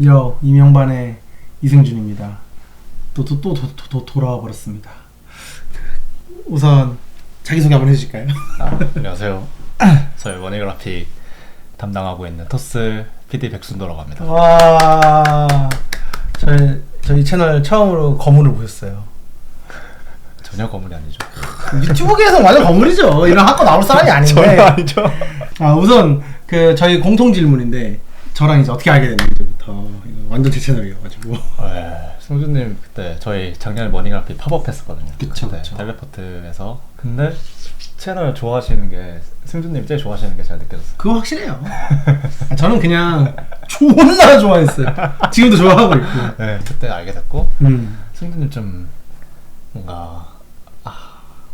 이명반의 이승준입니다. 또 돌아와 버렸습니다. 우선 자기소개 한번 해주실까요? 안녕하세요. 저희 머니그래픽 담당하고 있는 토스 PD 백순도라고 합니다. 와, 저희 채널 처음으로 거물을 보셨어요. 전혀 거물이 아니죠. 유튜브계에서 완전 거물이죠. 이런 학과 나올 사람이 아닌데. 전혀 아니죠. 우선 저희 공통 질문인데 저랑 이제 어떻게 알게 됐는지부터. 이거 완전 제 채널이어가지고. 승준님 그때 저희 작년에 머니그래픽 팝업 했었거든요. 그쵸. 텔레포트에서. 근데 채널 좋아하시는 게 승준님 제일 좋아하시는 게 잘 느껴졌어요. 그거 확실해요. 저는 그냥 존나 좋아했어요. 지금도 좋아하고 있고. 네, 그때 알게 됐고 승준님 좀 뭔가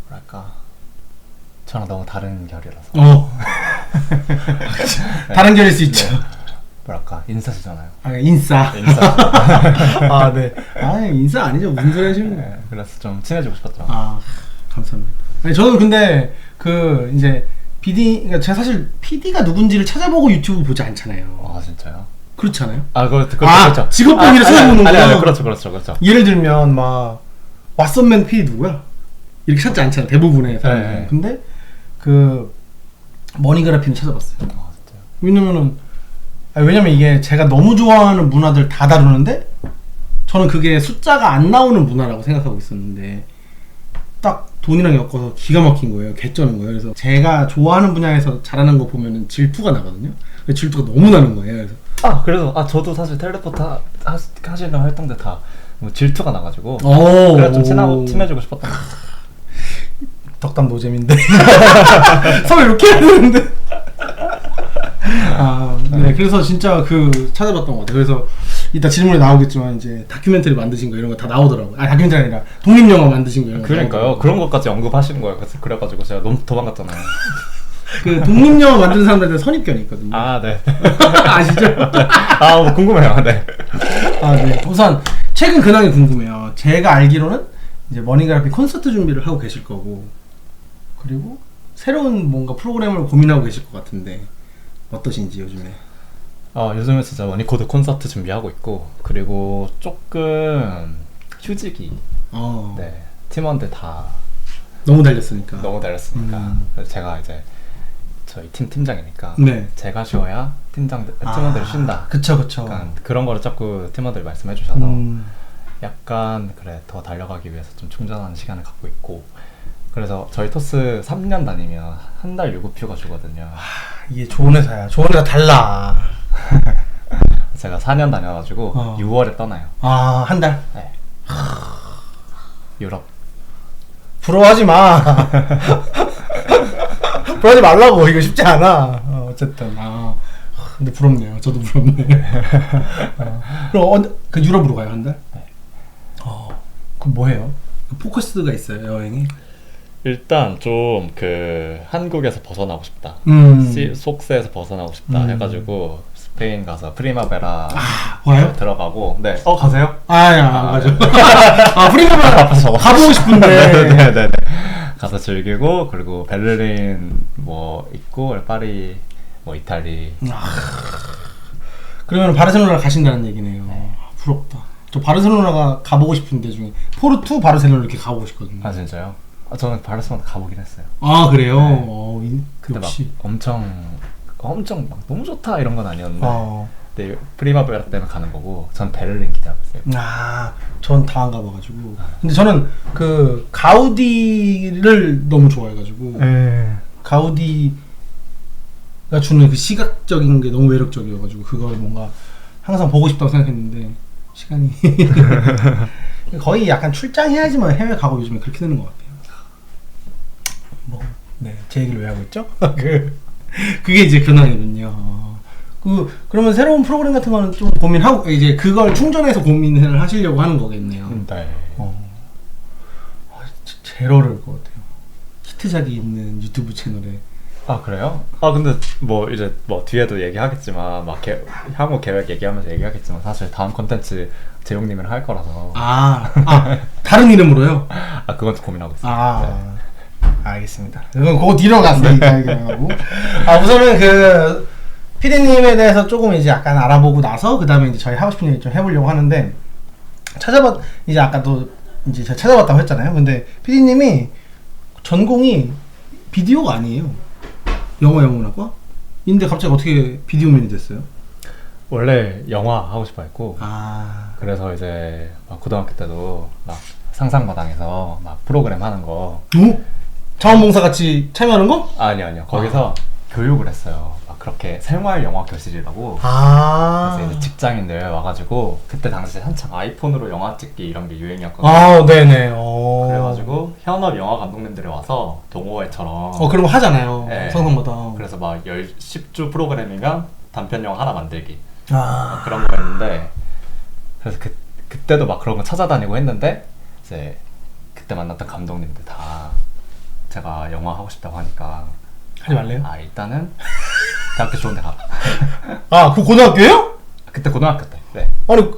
뭐랄까 저랑 너무 다른 결이라서. 다른 결일 수 있죠. 네. 뭐랄까 인싸시잖아요. 인싸. 네. 인싸 아니죠. 무슨 소리 하시는 거예요? 네, 그래서 좀 친해지고 싶었죠. 감사합니다. 저는 근데 이제 그러니까 제가 사실 PD가 누군지를 찾아보고 유튜브 보지 않잖아요. 진짜요? 그렇지 않아요? 그렇죠. 직업병이라 찾아보는 거예요. 그렇죠. 예를 들면 막 왓썸맨 PD 누구야? 이렇게 찾지 않잖아요. 대부분의 사람들. 네. 근데 그 머니그래피는 찾아봤어요. 진짜요? 왜냐면 이게 제가 너무 좋아하는 문화들 다 다루는데 저는 그게 숫자가 안 나오는 문화라고 생각하고 있었는데 딱 돈이랑 엮어서 기가 막힌 거예요. 개쩌는 거예요. 그래서 제가 좋아하는 분야에서 잘하는 거 보면은 질투가 나거든요. 질투가 너무 나는 거예요. 그래서 저도 사실 텔레포트 하시는 활동들 다 뭐 질투가 나가지고 그래 좀 친해지고 싶었던 거. 덕담 노잼인데 서로 이렇게 해야 되는데. 네, 그래서 진짜 찾아봤던 것 같아요. 그래서 이따 질문에 나오겠지만 이제 다큐멘터리 만드신 거 이런 거 다 나오더라고요. 다큐멘터리 아니라 독립영화 만드신 거 이런 거. 그러니까요. 그런 것까지 언급하시는 거예요. 그래가지고 제가 너무 도망갔잖아요. 그 독립영화 만드는 사람들한테 선입견이 있거든요. 네. 아시죠? 뭐 궁금해요. 네. 네. 우선 최근 근황이 궁금해요. 제가 알기로는 이제 머니그래픽 콘서트 준비를 하고 계실 거고, 그리고 새로운 뭔가 프로그램을 고민하고 계실 것 같은데 어떠신지 요즘에? 요즘에 진짜 머니코드 콘서트 준비하고 있고, 그리고 조금 휴직이 네, 팀원들 다 너무 달렸으니까 그래서 제가 이제 저희 팀장이니까 네. 제가 쉬어야 팀원들이 쉰다. 그쵸. 약간 그런 거를 자꾸 팀원들이 말씀해 주셔서 약간 더 달려가기 위해서 좀 충전하는 시간을 갖고 있고, 그래서 저희 토스 3년 다니면 한 달 유급휴가 주거든요. 이게 좋은 회사야. 좋은 회사 달라. 제가 4년 다녀가지고 6월에 떠나요. 한 달? 네. 유럽. 부러워하지 마. 부러워하지 말라고. 이거 쉽지 않아. 어쨌든 근데 부럽네요. 저도 부럽네. 그럼 유럽으로 가요, 한 달? 네. 그럼 뭐 해요? 포커스가 있어요, 여행이? 일단 좀 한국에서 벗어나고 싶다. 속세에서 벗어나고 싶다 해가지고 스페인 가서 프리마베라 와요? 들어가고. 네. 가세요? 안 가죠. 프리마베라 가보고 싶은데. 네. 가서 즐기고, 그리고 베를린 뭐 있고, 파리 뭐 이탈리. 그러면 바르셀로나 가신다는 얘기네요. 부럽다. 저 바르셀로나가 가보고 싶은 데 중에 포르투, 바르셀로나 이렇게 가보고 싶거든요. 진짜요? 저는 바르셀로나 가보긴 했어요. 그래요? 네. 그때 역시 막 엄청 막 너무 좋다 이런 건 아니었는데 근데 프리마베라 때문에 가는 거고, 전 베를린 기대하고 있어요. 전 다 안 가봐가지고. 근데 저는 가우디를 너무 좋아해가지고 가우디가 주는 그 시각적인 게 너무 매력적이어가지고 그걸 뭔가 항상 보고 싶다고 생각했는데 시간이 거의 약간 출장해야지만 해외 가고 요즘에 그렇게 되는 것 같아요. 제 얘기를 왜 하고 있죠? 그게 이제 근황이군요. 그러면 새로운 프로그램 같은 거는 좀 고민하고 이제 그걸 충전해서 고민을 하시려고 하는 거겠네요. 네. 제일 어려울 것 같아요. 히트작이 있는 유튜브 채널에. 그래요? 근데 이제 뒤에도 얘기하겠지만 향후 계획 얘기하겠지만 사실 다음 콘텐츠 재용님이랑 할 거라서. 다른 이름으로요? 그건 좀 고민하고 있어요. 알겠습니다. 그건 그거 뒤로 가서 얘기하고. 우선은 피디님에 대해서 조금 이제 약간 알아보고 나서 그 다음에 이제 저희 하고 싶은 얘기 좀 해보려고 하는데 이제 아까도 이제 제가 찾아봤다고 했잖아요. 근데 피디님이 전공이 비디오가 아니에요. 영화 영문학과? 인데 갑자기 어떻게 비디오맨이 됐어요? 원래 영화 하고 싶어 했고 아, 그래서 이제 막 고등학교 때도 막 상상마당에서 막 프로그램 하는 거 오? 자원봉사 같이 참여하는 거? 아니요 거기서 교육을 했어요. 막 그렇게 생활 영화 교실이라고. 아, 그래서 이제 직장인들 와가지고 그때 당시에 한창 아이폰으로 영화 찍기 이런 게 유행이었거든요. 아, 네네. 그래가지고 현업 영화 감독님들이 와서 동호회처럼 그런 거 하잖아요. 네. 상상마다. 그래서 막 10주 프로그램이면 단편 영화 하나 만들기 아, 그런 거였는데 그래서 그때도 막 그런 거 찾아다니고 했는데 이제 그때 만났던 감독님들 다 제가 영화 하고 싶다고 하니까 하지 말래요? 일단은 대학교 좋은 데 가라. 아, 그 고등학교예요? 그때 고등학교 때. 네. 아니,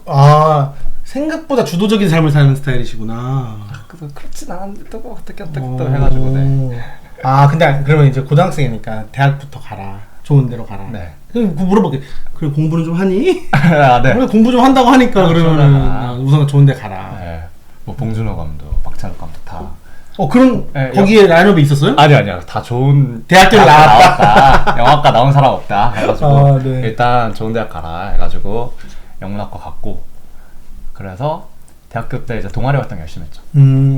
생각보다 주도적인 삶을 사는 스타일이시구나. 그렇진 않은데 또 어떻게 또 해가지고 네. 근데 그러면 이제 고등학생이니까 대학부터 가라. 좋은 데로 가라. 네. 그럼 물어볼게. 그래, 공부는 좀 하니? 네. 그래, 공부 좀 한다고 하니까 그러면은 가라. 우선 좋은 데 가라. 네. 뭐 봉준호 감독, 박찬욱 감독 다. 그럼 네, 거기에 라인업이 있었어요? 아니요. 다 좋은 대학교를 나왔다. 영화과 나온 사람 없다. 해가지고 네. 일단 좋은 대학 가라. 해가지고 영문학과 갔고 그래서 대학교 때 이제 동아리 활동 열심히 했죠.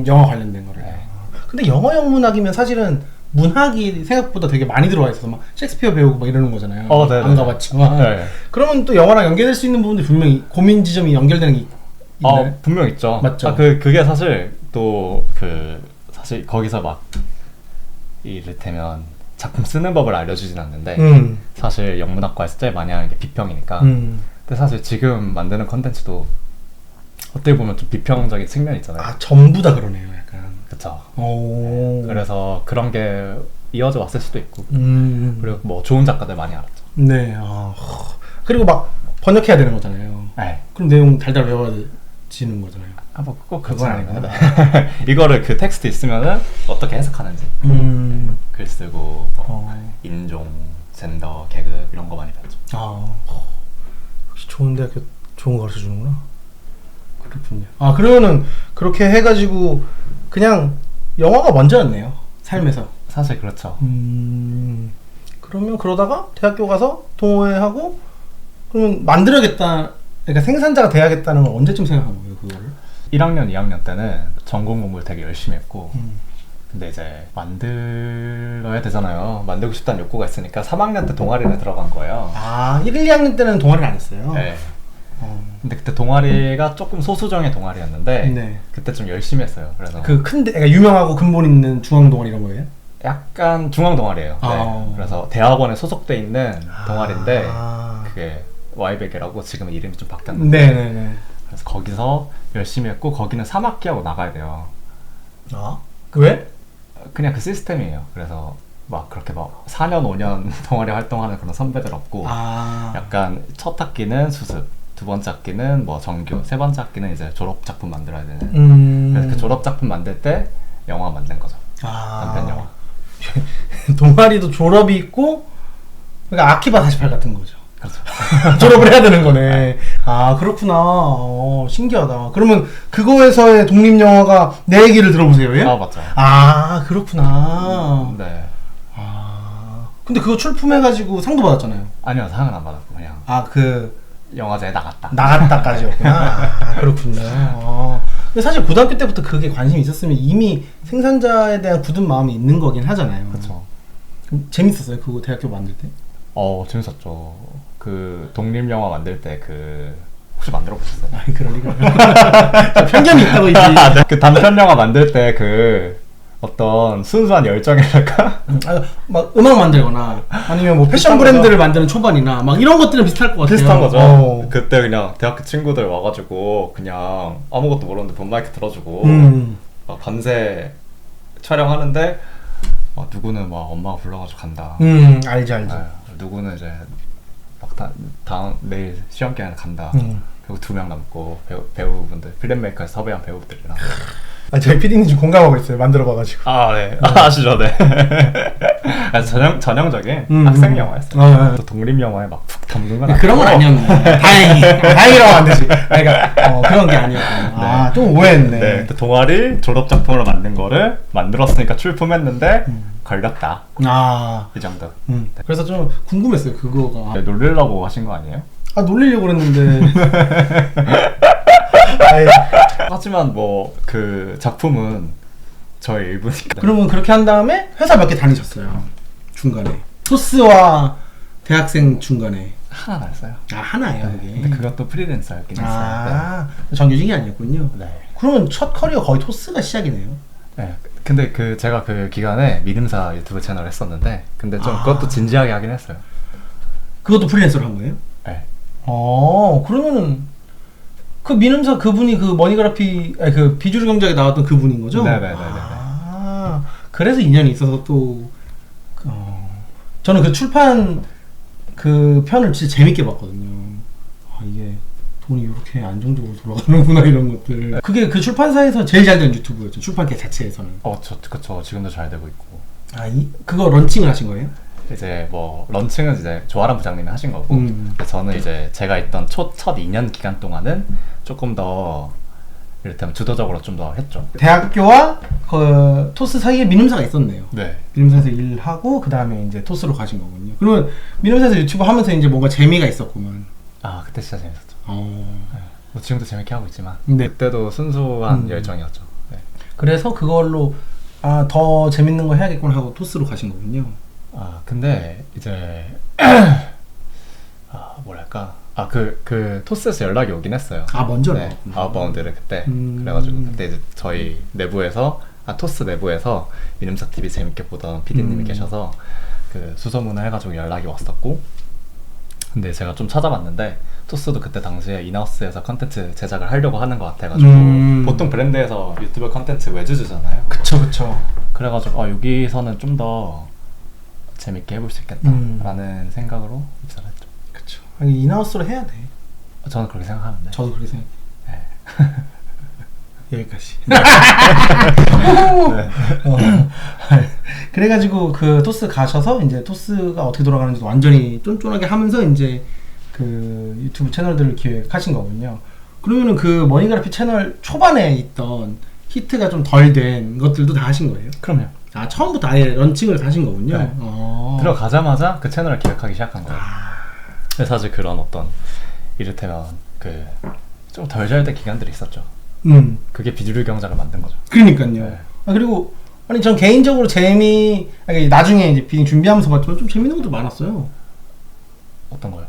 영화 관련된 거를. 네. 근데 영어 영문학이면 사실은 문학이 생각보다 되게 많이 들어와 있어서 막 셰익스피어 배우고 막 이러는 거잖아요. 네네. 안 가봤지만. 네. 그러면 또 영화랑 연결될 수 있는 부분도 분명히 고민 지점이 연결되는 게 있나요? 분명 있죠. 맞죠? 그게 사실 또 사실 거기서 막 이를테면 작품 쓰는 법을 알려주진 않는데 사실 영문학과에서 제일 많이 하는 게 비평이니까. 근데 사실 지금 만드는 컨텐츠도 어떻게 보면 좀 비평적인 측면이 있잖아요. 전부 다 그러네요, 약간. 그쵸. 오. 그래서 그런 게 이어져 왔을 수도 있고. 그리고 그리고 뭐 좋은 작가들 많이 알았죠. 네. 그리고 막 번역해야 되는 거잖아요. 네. 그럼 내용 달달 외워지는 거잖아요. 뭐 꼭 그건 그건 아니구나. 아니고 이거를 그 텍스트 있으면은 어떻게 해석하는지 글 쓰고 인종, 젠더, 계급 이런 거 많이 배웠죠. 역시 좋은 대학교 좋은 거 가르쳐 주는구나. 그렇군요. 그러면은 그렇게 해가지고 그냥 영화가 먼저였네요, 삶에서. 사실 그렇죠. 그러면 그러다가 대학교 가서 동호회 하고 그러면 만들어야겠다. 그러니까 생산자가 돼야겠다는 걸 언제쯤 생각한 거예요, 그거를? 1학년, 2학년 때는 전공 공부를 되게 열심히 했고 근데 이제 만들어야 되잖아요. 만들고 싶다는 욕구가 있으니까 3학년 때 동아리를 들어간 거예요. 1, 2학년 때는 동아리를 안 했어요? 네. 근데 그때 동아리가 조금 소수정의 동아리였는데 네. 그때 좀 열심히 했어요. 그래서 그러니까 유명하고 근본 있는 중앙 동아리 이런 거예요? 약간 중앙 동아리예요. 네. 그래서 대학원에 소속돼 있는 동아리인데 그게 Y백이라고 지금 이름이 좀 바뀌었는데 네네네. 그래서 거기서 열심히 했고 거기는 3학기하고 나가야 돼요. 왜? 그냥 그 시스템이에요. 그래서 막 그렇게 막 4년 5년 동아리 활동하는 그런 선배들 없고 약간 첫 학기는 수습, 두 번째 학기는 뭐 정규, 세 번째 학기는 이제 졸업 작품 만들어야 되는. 그래서 그 졸업 작품 만들 때 영화 만든 거죠. 단편 영화. 동아리도 졸업이 있고, 그러니까 아키바 48 같은 거죠. 그렇죠. 졸업을 해야 되는 거네. 그렇구나. 신기하다. 그러면 그거에서의 독립 영화가 내 얘기를 들어보세요, 예? 맞죠. 그렇구나. 네. 근데 그거 출품해가지고 상도 받았잖아요. 아니요, 상은 안 받았고 그냥. 영화제에 나갔다. 나갔다까지였구나. 그렇군요. 근데 사실 고등학교 때부터 그게 관심이 있었으면 이미 생산자에 대한 굳은 마음이 있는 거긴 하잖아요. 그렇죠. 재밌었어요, 그거 대학교 만들 때? 재밌었죠. 그 독립 영화 만들 때 혹시 만들어 보셨어요? 그럴 리가. 편견이 있다고 이제. 그 단편 영화 만들 때 어떤 순수한 열정이랄까? 막 음악 만들거나 아니면 뭐 패션 브랜드를 만드는 초반이나 막 이런 것들은 비슷할 것 같아요. 비슷한 거죠. 그때 그냥 대학교 친구들 와가지고 그냥 아무것도 모르는데 본 마이크 들어주고 막 밤새 촬영하는데 누구는 막 엄마가 불러가지고 간다. 알지. 누구는 이제 막 다음 내일 시험 기간에 간다. 그리고 2명 남고 배우분들 필름메이커에서 섭외한 배우들이랑 저희 PD님 지금 공감하고 있어요. 만들어봐가지고. 아, 네. 아시죠, 네. 전형적인 학생 영화였어요. 또 독립 영화에 막 푹 담근 건 그런 건 아니었네. 다행이라고 안 되지. 그러니까 그런 게 아니었구나. 네. 좀 오해했네. 네. 동아리 졸업 작품으로 만든 거를 만들었으니까 출품했는데 걸렸다. 이 정도. 그래서 좀 궁금했어요. 그거가. 네, 놀리려고 하신 거 아니에요? 놀리려고 그랬는데. 하지만 뭐 그 작품은 저의 일부니까. 그러면 그렇게 한 다음에 회사 몇 개 다니셨어요. 중간에. 토스와 대학생 중간에. 하나 났어요. 하나예요, 그게. 근데 그것도 프리랜서였긴 했어요. 정규직이 아니었군요. 네. 그러면 첫 커리어 거의 토스가 시작이네요. 네. 근데 제가 그 기간에 미름사 유튜브 채널 했었는데, 근데 좀 그것도 진지하게 하긴 했어요. 그것도 프리랜서로 한 거예요? 네. 그러면은 그 미름사 그분이 그 머니그래피 그 비주류 경제에 나왔던 그분인 거죠? 네네네네. 그래서 인연이 있어서 또 저는 그 출판 그 편을 진짜 재밌게 봤거든요. 이게 돈이 이렇게 안정적으로 돌아가는구나 이런 것들. 그게 그 출판사에서 제일 잘 된 유튜브였죠. 출판계 자체에서는. 그쵸. 지금도 잘 되고 있고. 그거 런칭을 하신 거예요? 이제 뭐 런칭은 이제 조아람 부장님이 하신 거고, 저는 이제 제가 있던 첫 2년 기간 동안은 조금 더 이를테면 주도적으로 좀 더 했죠. 대학교와 그 토스 사이에 미름사가 있었네요. 네. 미름사에서 일하고 그 다음에 이제 토스로 가신 거군요. 그러면 미름사에서 유튜브 하면서 이제 뭔가 재미가 있었구만. 그때 진짜 재밌었죠. 네. 뭐 지금도 재밌게 하고 있지만 네. 그때도 순수한 열정이었죠. 네. 그래서 그걸로 더 재밌는 거 해야겠구나 하고 토스로 가신 거군요. 근데 이제 뭐랄까 그 토스에서 연락이 오긴 했어요. 먼저 네, 아웃바운드를 그때 그래가지고 그때 이제 저희 내부에서 토스 내부에서 미름사 TV 재밌게 보던 PD님이 계셔서 그 수소문을 해가지고 연락이 왔었고, 근데 제가 좀 찾아봤는데 토스도 그때 당시에 인하우스에서 컨텐츠 제작을 하려고 하는 것 같아가지고 보통 브랜드에서 유튜브 컨텐츠 외주주잖아요. 그쵸. 그래가지고 여기서는 좀 더 재밌게 해볼 수 있겠다라는 생각으로 입사를 했죠. 그쵸. 인하우스로 해야 돼. 저는 그렇게 생각하는데. 저도 그렇게 생각해요. 네. 여기까지. 그래가지고 그 토스 가셔서 이제 토스가 어떻게 돌아가는지 완전히 쫀쫀하게 하면서 이제 그 유튜브 채널들을 기획하신 거군요. 그러면은 그 머니그래피 채널 초반에 있던 히트가 좀 덜 된 것들도 다 하신 거예요? 그럼요. 처음부터 아예 런칭을 다 하신 거군요. 네. 들어가자마자 그 채널을 기획하기 시작한 거예요. 그래서 사실 그런 어떤 이를테면 그 좀 덜 잘 된 기간들이 있었죠. 그게 비주류 경작을 만든 거죠. 그러니까요. 네. 그리고 전 개인적으로 나중에 이제 비딩 준비하면서 봤지만 좀 재밌는 것도 많았어요. 어떤 거요?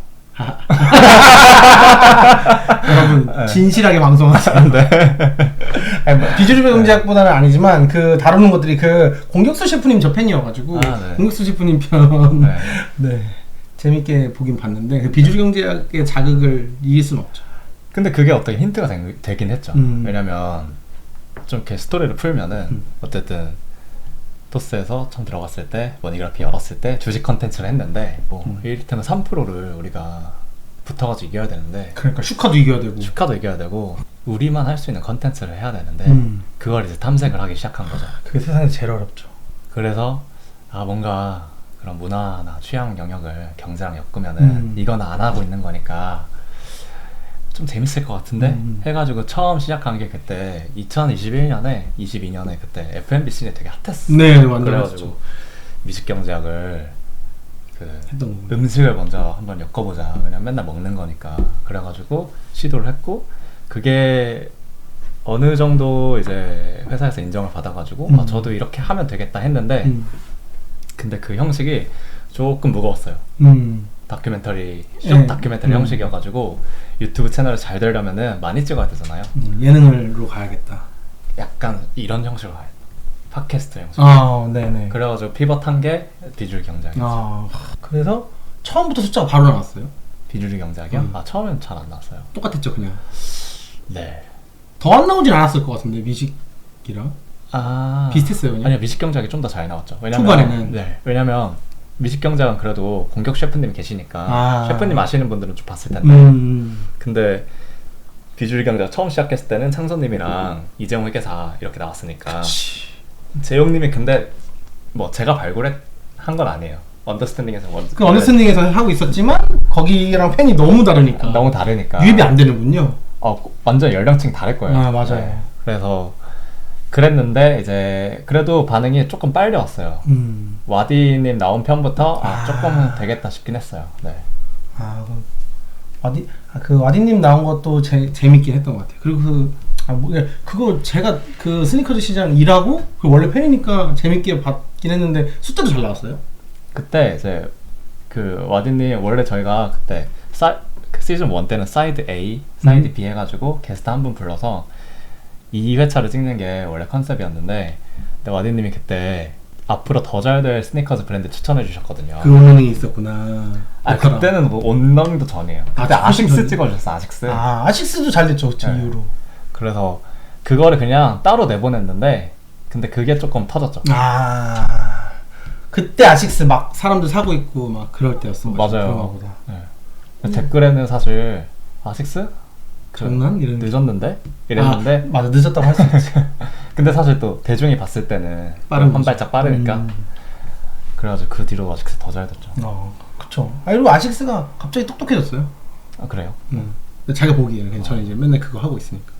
여러분 진실하게 방송하세요. 비주류 경제학보다는 아니지만 그 다루는 것들이 그 공격수 셰프님 저 팬이어가지고 네. 공격수 셰프님 편 네. 재밌게 보긴 봤는데 그 비주류 경제학의 자극을 이길 수는 없죠. 근데 그게 어떻게 힌트가 되긴 했죠. 왜냐면 좀 이렇게 스토리를 풀면은 어쨌든 토스에서 처음 들어갔을 때 머니그래피 열었을 때 주식 컨텐츠를 했는데 뭐 이를테면 3%를 우리가 붙어가지고 이겨야 되는데, 그러니까 슈카도 이겨야 되고 우리만 할 수 있는 컨텐츠를 해야 되는데 그걸 이제 탐색을 하기 시작한 거죠. 그게 세상에서 제일 어렵죠. 그래서 뭔가 그런 문화나 취향 영역을 경제랑 엮으면은 이건 안 하고 있는 거니까 좀 재밌을 것 같은데 해가지고 처음 시작한 게 그때 2021년에 22년에 그때 FMBC에 되게 핫했어. 네, 완전 그래가지고 핫했죠. 뮤직경제학을 음식을 먼저 한번 엮어보자. 왜냐면 맨날 먹는 거니까. 그래가지고 시도를 했고, 그게 어느 정도 이제 회사에서 인정을 받아가지고 저도 이렇게 하면 되겠다 했는데 근데 그 형식이 조금 무거웠어요. 다큐멘터리, 쇼 다큐멘터리 형식이어가지고 유튜브 채널을 잘 되려면은 많이 찍어야 되잖아요. 예능으로 가야겠다. 약간 이런 형식으로 가야 돼. 팟캐스트 형식. 네네. 그래가지고 피벗한 게 비주류 경제학이었어요. 그래서 처음부터 숫자가 바로 나왔어요? 비주류 경제학이요? 처음엔 잘 안 나왔어요. 똑같았죠, 그냥. 네. 더 안 나오진 않았을 것 같은데, 뮤직이랑. 비슷했어요, 그냥? 아니요, 뮤직경제학이 좀 더 잘 나왔죠. 초반에는. 네. 왜냐면 뮤직경제학은 그래도 공격 셰프님이 계시니까 셰프님 아시는 분들은 좀 봤을 텐데 근데 비주류 경제가 처음 시작했을 때는 창선님이랑 이재용 회계사 이렇게 나왔으니까 재용님이 근데 뭐 제가 발굴한 건 아니에요. 언더스탠딩에서 그 언더스탠딩에서 하고 있었지만 거기랑 팬이 너무 다르니까 너무 다르니까 유입이 안 되는군요. 완전 연령층이 다를 거예요. 아 맞아요. 네. 그래서 그랬는데 이제 그래도 반응이 조금 빨리 왔어요. 와디님 나온 편부터 조금은 되겠다 싶긴 했어요. 네. 그 와디님 나온 것도 재밌긴 했던 것 같아요. 그리고 그거 제가 그 스니커즈 시장 일하고 그 원래 팬이니까 재밌게 봤긴 했는데 숫자도 잘 나왔어요. 그때 이제 그 와디님 원래 저희가 그때 그 시즌 1 때는 사이드 A, 사이드 B 해가지고 게스트 한 분 불러서 2회차를 찍는 게 원래 컨셉이었는데 근데 와디님이 그때 앞으로 더 잘 될 스니커즈 브랜드 추천해 주셨거든요. 그 온러닝이 있었구나. 그때는 뭐 온러닝도 전이에요. 그때 아식스 찍어주셨어. 아식스. 아식스도 잘 됐죠. 그 네. 이후로. 그래서 그거를 그냥 따로 내보냈는데 근데 그게 조금 터졌죠. 그때 아식스 막 사람들 사고 있고 막 그럴 때였어. 맞아요. 네. 댓글에는 사실 아식스? 장난? 늦었는데? 이랬는데 맞아 늦었다고 할 수 있지. 근데 사실 또 대중이 봤을 때는 한 발짝 빠르니까 그래가지고 그 뒤로 아식스 더 잘 됐죠. 그쵸. 그리고 아식스가 갑자기 똑똑해졌어요. 그래요? 자기가 보기에는 그냥 저는 이제 맨날 그거 하고 있으니까.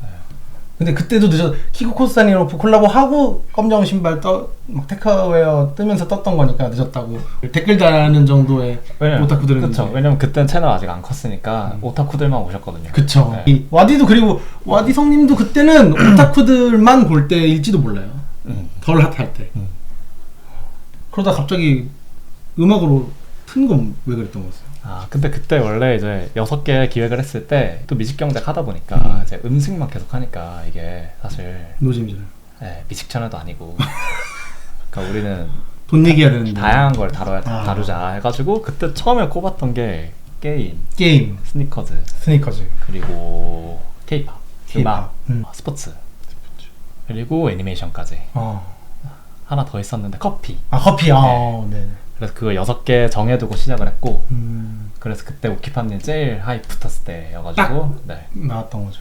근데 그때도 키코 코스타니로프 콜라보 하고 검정 신발 막 테크웨어 뜨면서 떴던 거니까 늦었다고 댓글 다는 정도의 오타쿠들은 그쵸. 왜냐면 그땐 채널 아직 안 컸으니까 오타쿠들만 오셨거든요. 그쵸. 네. 이 와디도 그리고 와디 성님도 그때는 오타쿠들만 볼 때일지도 몰라요. 덜 핫할 때. 그러다 갑자기 음악으로 튼 건 왜 그랬던 거였어요? 근데 그때 원래 이제 6개 기획을 했을 때 또 미식경제 하다 보니까 이제 음식만 계속 하니까 이게 사실 노잼이잖아요. 네, 미식 채널도 아니고 그러니까 우리는 돈 얘기해야 되는데 다양한 걸 다루자 해가지고 그때 처음에 꼽았던 게 게임, 스니커즈 그리고 케이팝, 음악, 스포츠 그리고 애니메이션까지 하나 더 있었는데 커피. 네. 그래서 그거 6개 정해두고 시작을 했고 그래서 그때 오키팜님 제일 하이프 붙었을 때여가지고 나왔던 거죠.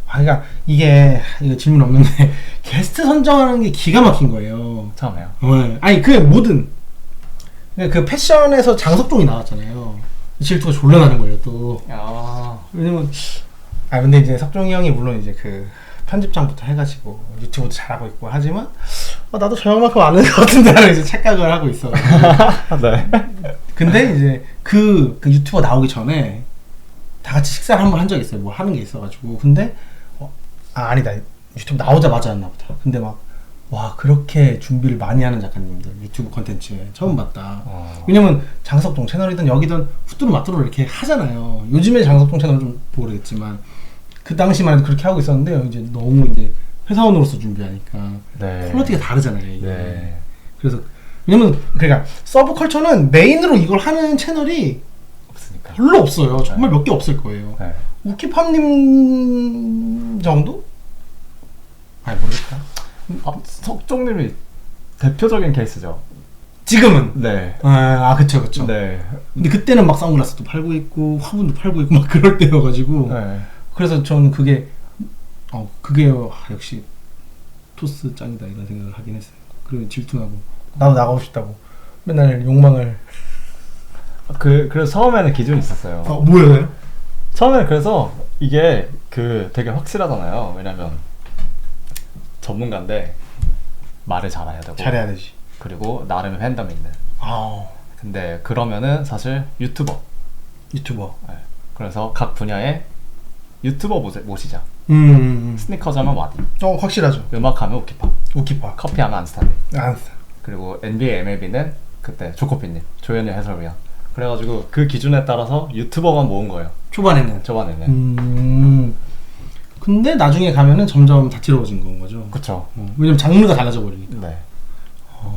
그러니까 이거 질문 없는데 게스트 선정하는 게 기가 막힌 거예요. 처음에요? 네. 아니 그 모든 그 패션에서 장석종이 나왔잖아요. 질투가 졸라 나는 거예요 또. 왜냐면 근데 이제 석종이 형이 물론 이제 그 편집장부터 해가지고 유튜브도 잘하고 있고 하지만 나도 저 형만큼 아는 것 같은데 라는 이제 착각을 하고 있어. 네. 근데 이제 그 유튜버 나오기 전에 다 같이 식사를 한번 한 적이 있어요. 뭐 하는 게 있어가지고. 근데 아니다, 유튜브 나오자마자 였나 보다. 근데 와 그렇게 준비를 많이 하는 작가님들 유튜브 컨텐츠에 처음 봤다. 왜냐면 장석동 채널이든 여기든 후뚜루마뚜루 이렇게 하잖아요. 요즘에 장석동 채널은 좀 모르겠지만 그 당시만 해도 그렇게 하고 있었는데 이제 너무 이제 회사원으로서 준비하니까 퀄리티가 다르잖아요. 이게. 네. 그래서 왜냐면 그러니까 서브컬처는 메인으로 이걸 하는 채널이 없으니까 별로 없어요. 정말 몇 개 없을 거예요. 우키팜님 정도? 모르겠다. 석종님이 대표적인 케이스죠. 지금은? 네. 그쵸. 네. 근데 그때는 막 선글라스도 팔고 있고 화분도 팔고 있고 막 그럴 때여가지고 그래서 저는 그게 역시 토스 짱이다 이런 생각을 하긴 했어요. 그리고 질투나고 나도 나가고 싶다고 맨날 욕망을. 그래서 처음에는 기준이 있었어요. 뭐예요? 처음에는 그래서 이게 되게 확실하잖아요. 왜냐면 전문가인데 말을 잘해야 되지. 그리고 나름의 팬덤이 있는. 근데 그러면은 사실 유튜버. 네. 그래서 각 분야의 유튜버 모시자. 스니커즈 하면 와디. 확실하죠. 음악 하면 오키파. 커피 하면 안스타님. 그리고 NBA, MLB는 그때 조코피님, 조현일 해설위원. 그래가지고 그 기준에 따라서 유튜버만 모은 거예요. 초반에는. 근데 나중에 가면은 점점 다채로워진 건 거죠. 그쵸. 왜냐면 장르가 달라져 버리니까. 네.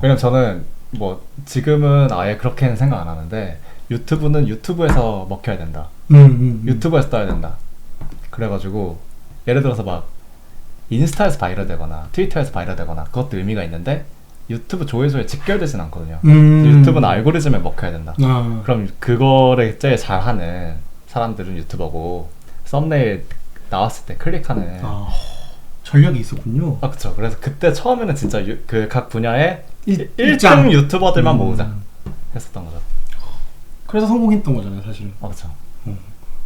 왜냐면 저는 지금은 아예 그렇게는 생각 안 하는데 유튜브는 유튜브에서 먹혀야 된다. 유튜브에서 떠야 된다. 그래가지고 예를 들어서 막 인스타에서 바이럴 되거나 트위터에서 바이럴 되거나 그것도 의미가 있는데 유튜브 조회수에 직결되진 않거든요. 유튜브는 알고리즘에 먹혀야 된다. 그럼 그거를 제일 잘하는 사람들은 유튜버고 썸네일 나왔을 때 클릭하는 전력이 있었군요. 그쵸. 그래서 그때 처음에는 진짜 그 각 분야의 1등 1등 유튜버들만 모으자 했었던 거죠. 그래서 성공했던 거잖아요, 사실은. 그쵸.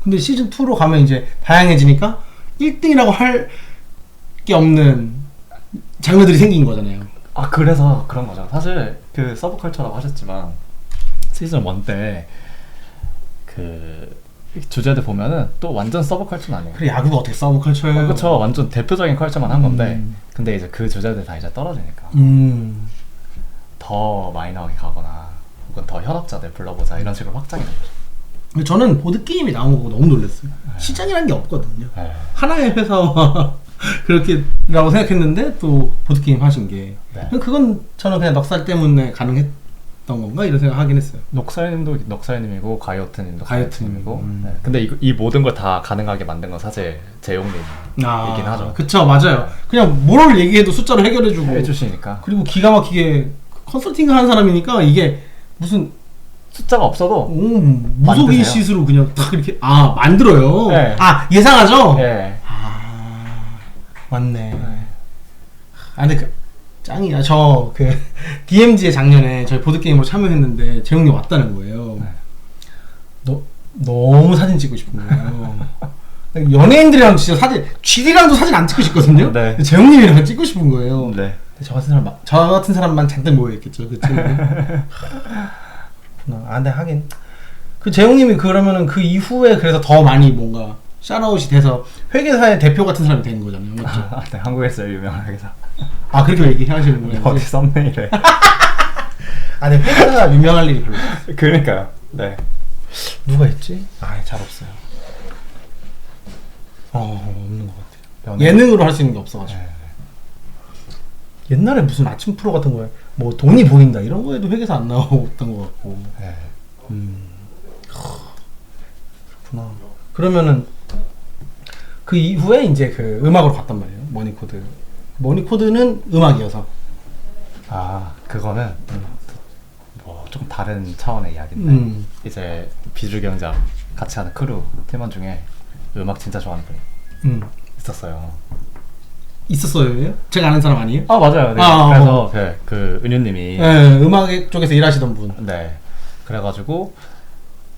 근데 시즌 2로 가면 이제 다양해지니까 1등이라고 할 게 없는 장르들이 생긴 거잖아요. 그래서 그런 거죠. 사실 그 서브컬처라고 하셨지만 시즌 1 때 그 주제들 보면은 또 완전 서브컬처는 아니에요. 그래, 야구가 어떻게 서브컬처예요? 그쵸. 완전 대표적인 컬처만 한 건데 근데 이제 그 주제들 다 이제 떨어지니까 더 마이너하게 가거나 혹은 더 현업자들 불러보자 이런 식으로 확장이 된 거죠. 저는 보드게임이 나온 거 보고 너무 놀랐어요. 시장이라는 게 없거든요. 하나의 회사와 그렇게라고 생각했는데 또 보드게임 하신 게 그건 저는 그냥 넉살 때문에 가능했던 건가 이런 생각 하긴 했어요. 녹살님도 녹살님이고 가이오트님도 가이오트님이고 네. 근데 이 모든 걸 다 가능하게 만든 건 사실 재용님이긴 하죠. 그쵸, 맞아요. 그냥 뭘 얘기해도 숫자로 해결해주고 해주시니까. 그리고 기가 막히게 컨설팅 하는 사람이니까 이게 무슨 숫자가 없어도 무속인 시스로 그냥 딱 이렇게 만들어요. 네. 예상하죠? 네. 맞네. 근데 그 짱이야. 저 그 DMZ에 작년에 저희 보드게임으로 참여했는데 재용님 왔다는 거예요. 너무 사진 찍고 싶은 거예요. 연예인들이랑 진짜 사진, GD랑도 사진 안 찍고 싶거든요. 네. 재용님이랑 찍고 싶은 거예요. 네. 저 같은 사람만 잔뜩 모여있겠죠. 그치? 그렇구나. 근데 하긴 그 재용님이 그러면은 그 이후에 그래서 더 많이 뭔가 샤라웃이 돼서 회계사의 대표 같은 사람이 된 거잖아요. 맞죠? 네, 한국에서 유명한 회계사. 그렇게 얘기하시는 거예요? 어디 썸네일에. 근데 회계사가 유명할 일이 별로 없어요. 그러니까요. 네. 누가 있지? 잘 없어요. 없는 것 같아요. 예능으로 할 수 있는 게 없어가지고. 네. 옛날에 무슨 아침 프로 같은 거에 뭐 돈이 보인다 이런 거에도 회계사 안 나왔던 것 같고. 네. 그렇구나. 그러면은 그 이후에 이제 그 음악으로 갔단 말이에요. 머니코드. 머니코드는 음악이어서. 그거는 뭐 조금 다른 차원의 이야기인데 이제 비주경작 같이 하는 크루 팀원 중에 음악 진짜 좋아하는 분이 있었어요. 있었어요? 제가 아는 사람 아니에요? 맞아요. 네. 그래서 그 은유님이 음악 쪽에서 일하시던 분. 네. 그래가지고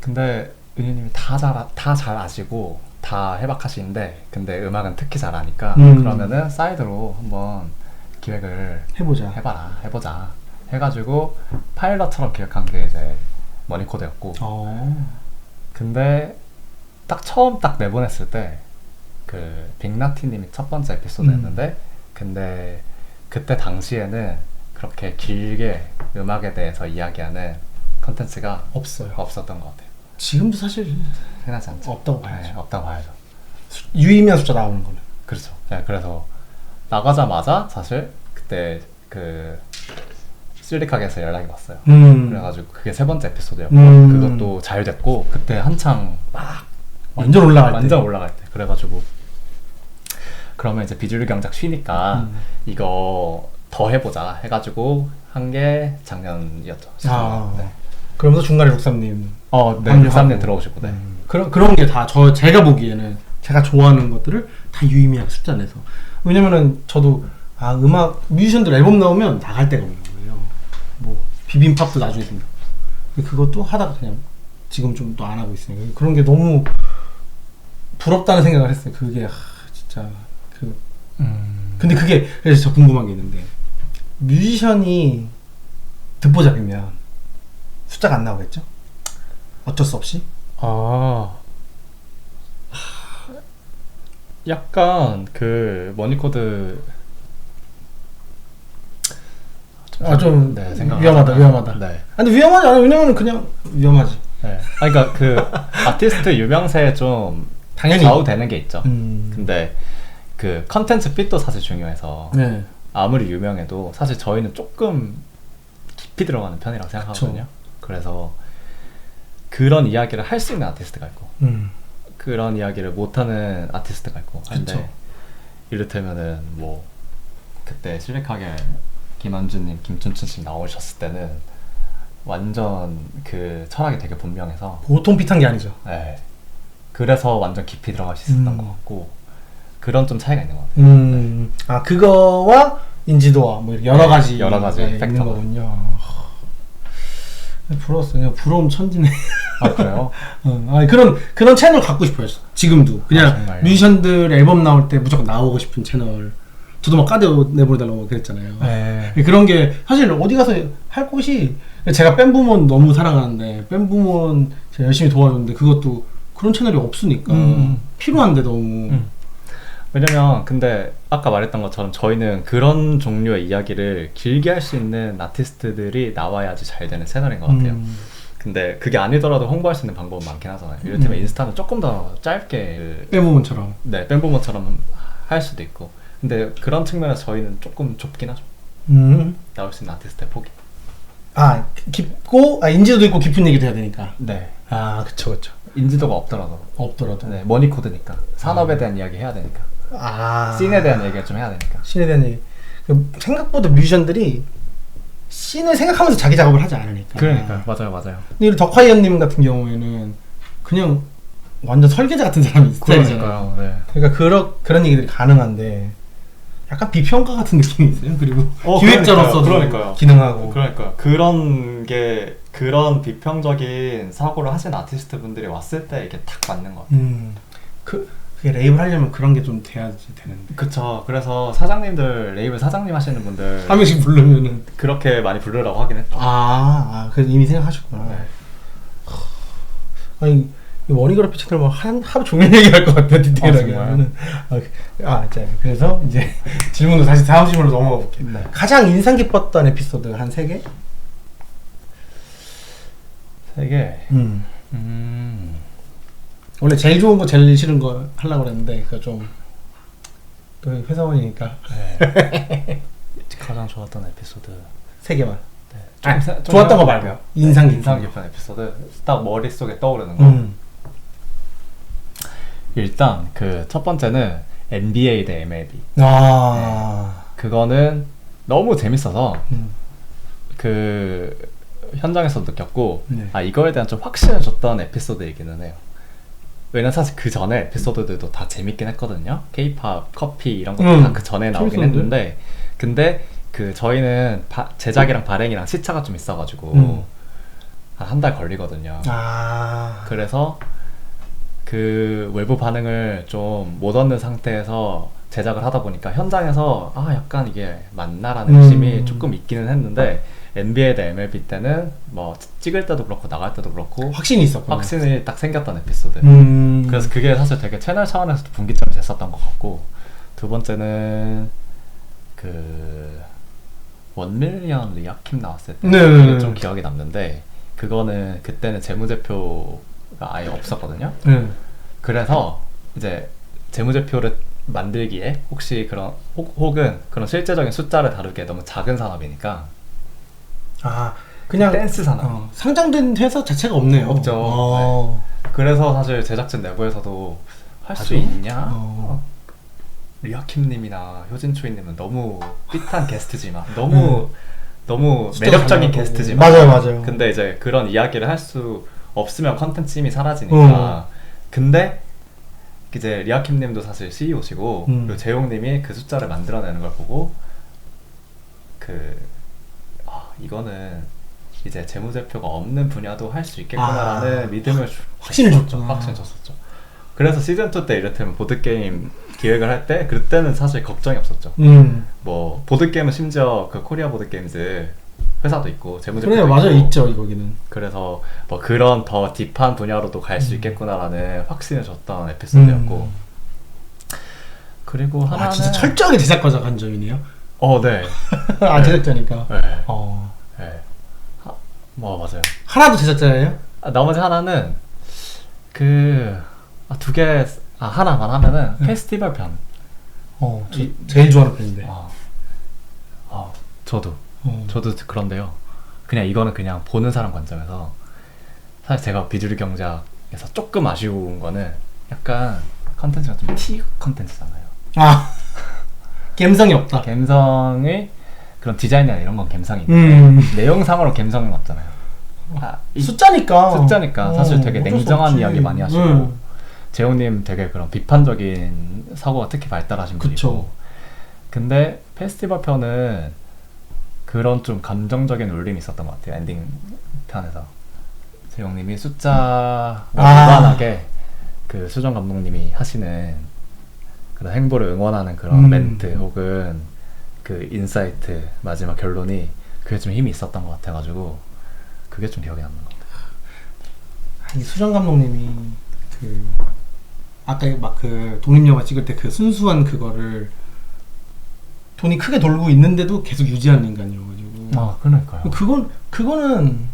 근데 은유님이 다 잘 아시고 다 해박하시는데 근데 음악은 특히 잘하니까 그러면은 사이드로 한번 기획을 해보자 해가지고 파일럿처럼 기획한 게 이제 머니코드였고 근데 처음 내보냈을 때 그 빅나티님이 첫 번째 에피소드였는데 근데 그때 당시에는 그렇게 길게 음악에 대해서 이야기하는 컨텐츠가 없었던 것 같아요. 지금도 사실 흔하지 않죠. 없다고 봐야죠. 없다고 봐야죠. 유의미한 숫자 나오는 거는. 그렇죠. 그래서 나가자마자 사실 그때 그 실리카게에서 연락이 왔어요. 그래가지고 그게 3번째 에피소드였고 그것도 잘 됐고 그때 한창 막 완전 올라갈 때 그래가지고 그러면 이제 비주류 경작 쉬니까 이거 더 해보자 해가지고 한 게 작년이었죠. 네. 그러면서 중간에 룩삼님 네, 룩삼님 들어오시고 네. 그런 게 다 제가 보기에는 제가 좋아하는 것들을 다 유의미하게 숫자 내서. 왜냐면은 저도 음악 뮤지션들 앨범 나오면 나갈 데가 없는 거예요. 뭐 비빔밥도 나중에 생겨. 그것도 하다가 그냥 지금 좀 또 안 하고 있으니까 그런 게 너무 부럽다는 생각을 했어요. 그게 진짜 근데 그게 그래서 저 궁금한 게 있는데 뮤지션이 듣보 잡히면 숫자가 안 나오겠죠? 어쩔 수 없이? 약간 그 머니코드 좀 네, 위험하다. 네. 근데 위험하지 않아. 왜냐면 그냥 위험하지. 네. 그러니까 그 아티스트 유명세에 좀 당연히 좌우되는 게 있죠. 근데 그 컨텐츠 핏도 사실 중요해서 아무리 유명해도 사실 저희는 조금 깊이 들어가는 편이라고 생각하거든요. 그래서 그런 이야기를 할 수 있는 아티스트가 있고 그런 이야기를 못하는 아티스트가 있고 근데 이를테면은 뭐 그때 실리카게 김한준님, 김춘춘씨 나오셨을 때는 완전 그 철학이 되게 분명해서 보통 핏한 게 아니죠. 네. 그래서 완전 깊이 들어갈 수 있었던 것 같고 그런 좀 차이가 있는 것 같아요. 아 그거와 인지도와 뭐 이렇게 여러 가지 여러 가지 있는 팩터가. 거군요. 부러웠어. 그냥 부러움 천지네. 아 그래요? 아니, 그런 채널 갖고 싶어요. 지금도 그냥 정말요? 뮤지션들 앨범 나올 때 무조건 나오고 싶은 채널. 저도 막 까대 내보내달라고 그랬잖아요. 네. 그런 게 사실 어디 가서 할 곳이 제가 밴부몬 너무 사랑하는데 밴부몬 제가 열심히 도와줬는데 그것도 그런 채널이 없으니까 필요한데 너무. 왜냐면 근데 아까 말했던 것처럼 저희는 그런 종류의 이야기를 길게 할 수 있는 아티스트들이 나와야지 잘 되는 채널인 것 같아요. 근데 그게 아니더라도 홍보할 수 있는 방법은 많긴 하잖아요. 이를테면 인스타는 조금 더 짧게 밴부몬처럼. 네, 밴부모처럼 할 수도 있고. 근데 그런 측면에서 저희는 조금 좁긴 하죠. 나올 수 있는 아티스트의 폭이. 아 깊고 인지도도 있고 깊은 얘기도 해야 되니까. 네. 아 그쵸. 인지도가 없더라도. 없더라도. 네, 머니코드니까. 산업에 대한 이야기 해야 되니까. 씬에 대한 얘기를 좀 해야 되니까. 씬에 대한 얘기. 생각보다 뮤지션들이 씬을 생각하면서 자기 작업을 하지 않으니까. 그러니까 맞아요. 근데 이 덕화이언님 같은 경우에는 그냥 완전 설계자 같은 사람이 스타일이잖아요. 네. 그러니까 그런 얘기들이 가능한데 약간 비평가 같은 느낌이 있어요. 그리고 기획자로서도 그러니까요. 기능하고. 그러니까 그런 비평적인 사고를 하신 아티스트 분들이 왔을 때 이게 딱 맞는 것 같아요. 그게 레이블 하려면 그런 게 좀 돼야지 되는데. 그쵸. 그래서 사장님들, 레이블 사장님 하시는 분들 한 명씩 부르면은 그렇게 많이 부르라고 하긴 했죠. 그래서 이미 생각하셨구나. 네. 아니 이 머니그래피 채널 뭐 하루 종일 얘기할 것 같아 디테일하게 정말요? 하면은. 자 그래서 이제 질문도 다시 다음 질문으로 넘어가 볼게요. 네. 가장 인상 깊었던 에피소드 한 3개? 3개. 원래 제일 좋은 거 제일 싫은 거 하려고 그랬는데 그거 좀 또 회사원이니까 네. 가장 좋았던 에피소드 3개만. 네. 좋았던 거 말고요. 인상 깊은 에피소드 딱 머릿속에 떠오르는 거. 일단 그 첫 번째는 NBA 대 MLB. 그거는 너무 재밌어서 그 현장에서 느꼈고 네. 이거에 대한 좀 확신을 줬던 에피소드이기는 해요. 왜냐면 사실 그 전에 에피소드들도 다 재밌긴 했거든요. K-pop, 커피 이런 것도 다 그 전에 나오긴 했는데 근데 그 저희는 제작이랑 발행이랑 시차가 좀 있어가지고 한 달 걸리거든요. 그래서 그 외부 반응을 좀 못 얻는 상태에서 제작을 하다 보니까 현장에서 약간 이게 맞나라는 의심이 조금 있기는 했는데 NBA 대 MLB 때는 뭐 찍을 때도 그렇고 나갈 때도 그렇고 확신이 있었구나. 확신이 딱 생겼던 에피소드. 그래서 그게 사실 되게 채널 차원에서도 분기점이 됐었던 것 같고 두 번째는 그 1밀리언 리아킴 나왔을 때 그게 좀 기억이 남는데 그거는 그때는 재무제표가 아예 없었거든요. 그래서 이제 재무제표를 만들기에 혹시 그런 혹은 그런 실제적인 숫자를 다루기에 너무 작은 산업이니까 그냥 댄스 산업 상장된 회사 자체가 없네요. 없죠. 네. 그래서 사실 제작진 내부에서도 할 수 있냐? 리아킴님이나 효진초이님은 너무 삐탄 게스트지만 너무 매력적인 게스트지만 맞아요. 근데 이제 그런 이야기를 할 수 없으면 컨텐츠 힘이 사라지니까 근데 이제 리아킴님도 사실 CEO시고 그리고 재용님이 그 숫자를 만들어내는 걸 보고 이거는 이제 재무제표가 없는 분야도 할 수 있겠구나라는 믿음을 확신을 줬죠. 확신을 줬었죠. 그래서 시즌2 때 이를테면 보드게임 기획을 할 때 그때는 사실 걱정이 없었죠. 뭐 보드게임은 심지어 그 코리아 보드게임즈 회사도 있고 재무제표도 맞아요. 있고 있죠 거기는. 그래서 뭐 그런 더 딥한 분야로도 갈 수 있겠구나라는 확신을 줬던 에피소드였고 그리고 하나는 진짜 철저하게 제작과자 관점이네요. 네. 제작자니까. 네. 네. 맞아요. 하나도 제작자예요? 나머지 하나는 두 개 하나만 하면은 페스티벌 편. 제일 좋아하는 편인데. 저도 그런데요. 그냥 이거는 그냥 보는 사람 관점에서 사실 제가 비주류 경작에서 조금 아쉬운 거는 약간 컨텐츠가 좀 T 컨텐츠잖아요. 감성이 없다. 감성의 그런 디자인이나 이런 건 감성이 있는데 내용상으로 감성은 없잖아요. 숫자니까 사실 되게 냉정한 이야기 많이 하시고 재용님 되게 그런 비판적인 사고가 특히 발달하신 그쵸. 분이고, 근데 페스티벌 편은 그런 좀 감정적인 울림이 있었던 것 같아요. 엔딩 편에서 재용님이 숫자와 무관하게 그 수정 감독님이 하시는 그런 행보를 응원하는 그런 멘트 혹은 그 인사이트 마지막 결론이 그게 좀 힘이 있었던 것 같아가지고 그게 좀 기억에 남는 것 같아요. 이 수정 감독님이 그 아까 막 그 독립영화 찍을 때 그 순수한 그거를 돈이 크게 돌고 있는데도 계속 유지하는 인간이어가지고. 아, 그러니까요. 그거는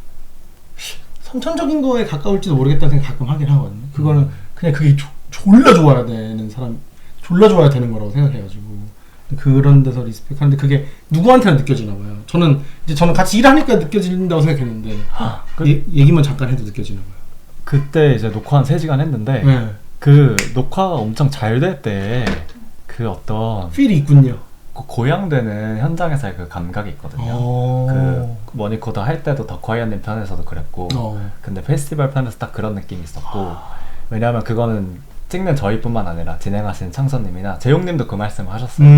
선천적인 거에 가까울지도 모르겠다는 생각 가끔 하긴 하거든요. 그거는 그냥 그게 졸라 좋아야 되는 사람, 졸라 좋아야 되는 거라고 생각해가지고 그런 데서 리스펙하는데 그게 누구한테나 느껴지나 봐요. 저는 같이 일하니까 느껴진다고 생각했는데 얘기만 잠깐 해도 느껴지나 봐요. 그때 이제 녹화 한 3시간 했는데 네. 그 녹화가 엄청 잘 될 때 그 어떤 필이 있군요. 그 고양되는 현장에서의 그 감각이 있거든요. 그 머니코더 할 때도 더 콰이언님 편에서도 그랬고 근데 페스티벌 편에서 딱 그런 느낌이 있었고 왜냐하면 그거는 찍는 저희뿐만 아니라 진행하신 창선님이나 재용님도 그 말씀을 하셨어요.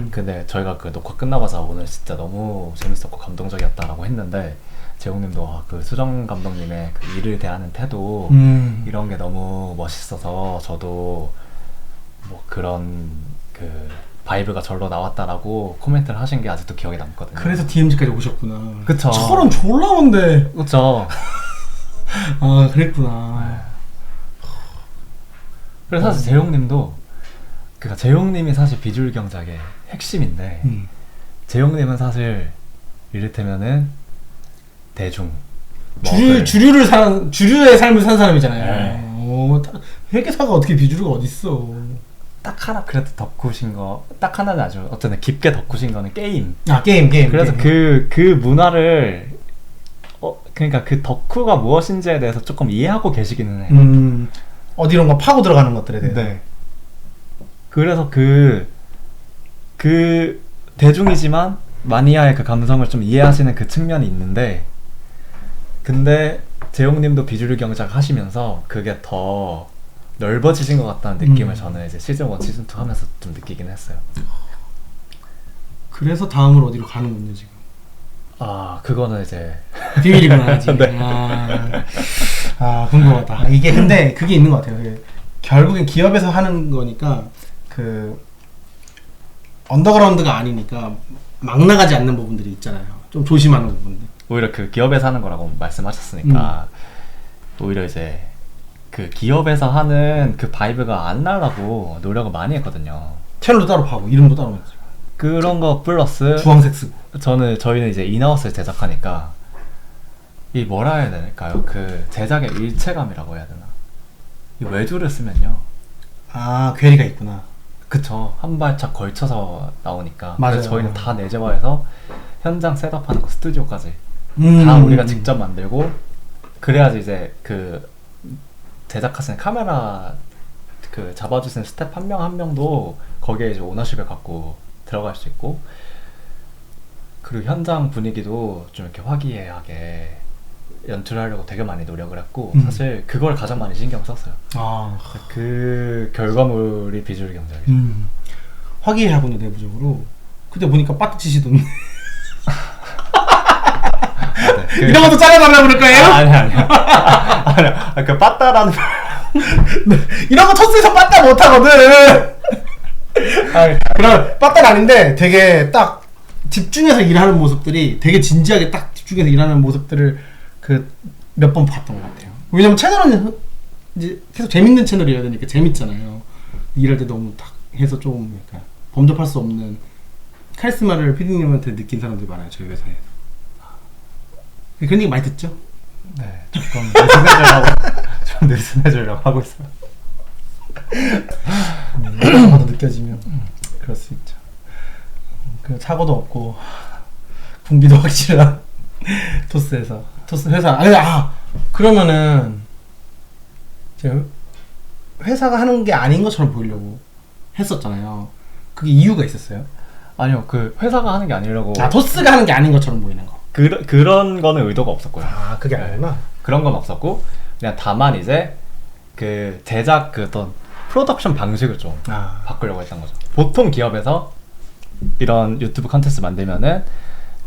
근데 저희가 그 녹화 끝나고서 오늘 진짜 너무 재밌었고 감동적이었다라고 했는데 재용님도 그 수정 감독님의 그 일을 대하는 태도 이런 게 너무 멋있어서 저도 뭐 그런 그 바이브가 절로 나왔다라고 코멘트를 하신 게 아직도 기억에 남거든요. 그래서 DMZ까지 오셨구나. 그쵸. 철은 졸라 온데. 그쵸. 아, 그랬구나. 그래서 사실 재용님도 그러니까 재용님이 사실 비주얼 경작의 핵심인데 재용님은 사실 이를테면은 대중 주류의 삶을 산 사람이잖아요. 회계사가 어떻게 비주류가 어딨어. 딱 하나 그래도 덕후신 거, 딱 하나는 아주 어쨌든 깊게 덕후신 거는 게임. 게임. 그래서 그 문화를 그러니까 그 덕후가 무엇인지에 대해서 조금 이해하고 계시기는 해요. 어디론가 파고 들어가는 것들에 대해서. 네. 그래서 그 대중이지만 마니아의 그 감성을 좀 이해하시는 그 측면이 있는데, 근데 재용님도 비주류 경작 하시면서 그게 더 넓어지신 것 같다는 느낌을 저는 이제 시즌 1, 시즌 2 하면서 좀 느끼긴 했어요. 그래서 다음으로 어디로 가는군요 지금. 그거는 이제 비밀이구나 아직. 네. 궁금하다. 이게 근데 그게 있는 것 같아요. 결국엔 기업에서 하는 거니까 그 언더그라운드가 아니니까 막 나가지 않는 부분들이 있잖아요. 좀 조심하는 부분들. 오히려 그 기업에서 하는 거라고 말씀하셨으니까 오히려 이제 그 기업에서 하는 그 바이브가 안 나려고 노력을 많이 했거든요. 채널도 따로 파고 이름도 따로 했죠. 그런 거 플러스 주황색 쓰고 저희는 이제 인하우스를 제작하니까 이 뭐라 해야 될까요? 그 제작의 일체감이라고 해야 되나? 이 외주를 쓰면요. 괴리가 있구나. 그쵸. 한 발짝 걸쳐서 나오니까. 맞아요. 그래서 저희는 다 내재화해서 현장 셋업하는 거 스튜디오까지 다 우리가 직접 만들고 그래야지 이제 그 제작하시는 카메라 그 잡아주시는 스텝 한 명 한 명도 거기에 이제 오너십을 갖고 들어갈 수 있고, 그리고 현장 분위기도 좀 이렇게 화기애애하게 연출하려고 되게 많이 노력을 했고 사실 그걸 가장 많이 신경 썼어요. 그 결과물이 비주얼 경작이죠. 화기애애하군요 내부적으로. 근데 보니까 빠뜨치시던데. 네, 이런 것도 잘라달라고 그럴 거예요? 아니야. 그 빠따라는 이런 거 토스에서 빠따 못하거든. 그럼 빠따는 아닌데 되게 딱 집중해서 일하는 모습들이 되게 진지하게 딱 집중해서 일하는 모습들을 그 몇 번 봤던 것 같아요. 왜냐면 채널은 이제 계속 재밌는 채널이어야 되니까 재밌잖아요. 일할 때 너무 딱 해서 좀 약간 범접할 수 없는 카리스마를 피디님한테 느낀 사람들이 많아요 저희 회사에. 그런 얘기 많이 듣죠? 네, 좀 느슨해지려고 하고 있어요. 나도 느껴지면 그럴 수 있죠. 그 사고도 없고 분비도 확실한 토스에서 토스 회사. 그러면은 제가 회사가 하는 게 아닌 것처럼 보이려고 했었잖아요. 그게 이유가 있었어요? 아니요, 그 회사가 하는 게 아니라고. 토스가 하는 게 아닌 것처럼 보이는 거. 그런 거는 의도가 없었고요. 그게 아니구나. 그런 건 없었고 그냥 다만 이제 그 제작 그 어떤 프로덕션 방식을 좀 아. 바꾸려고 했던 거죠. 보통 기업에서 이런 유튜브 컨텐츠 만들면은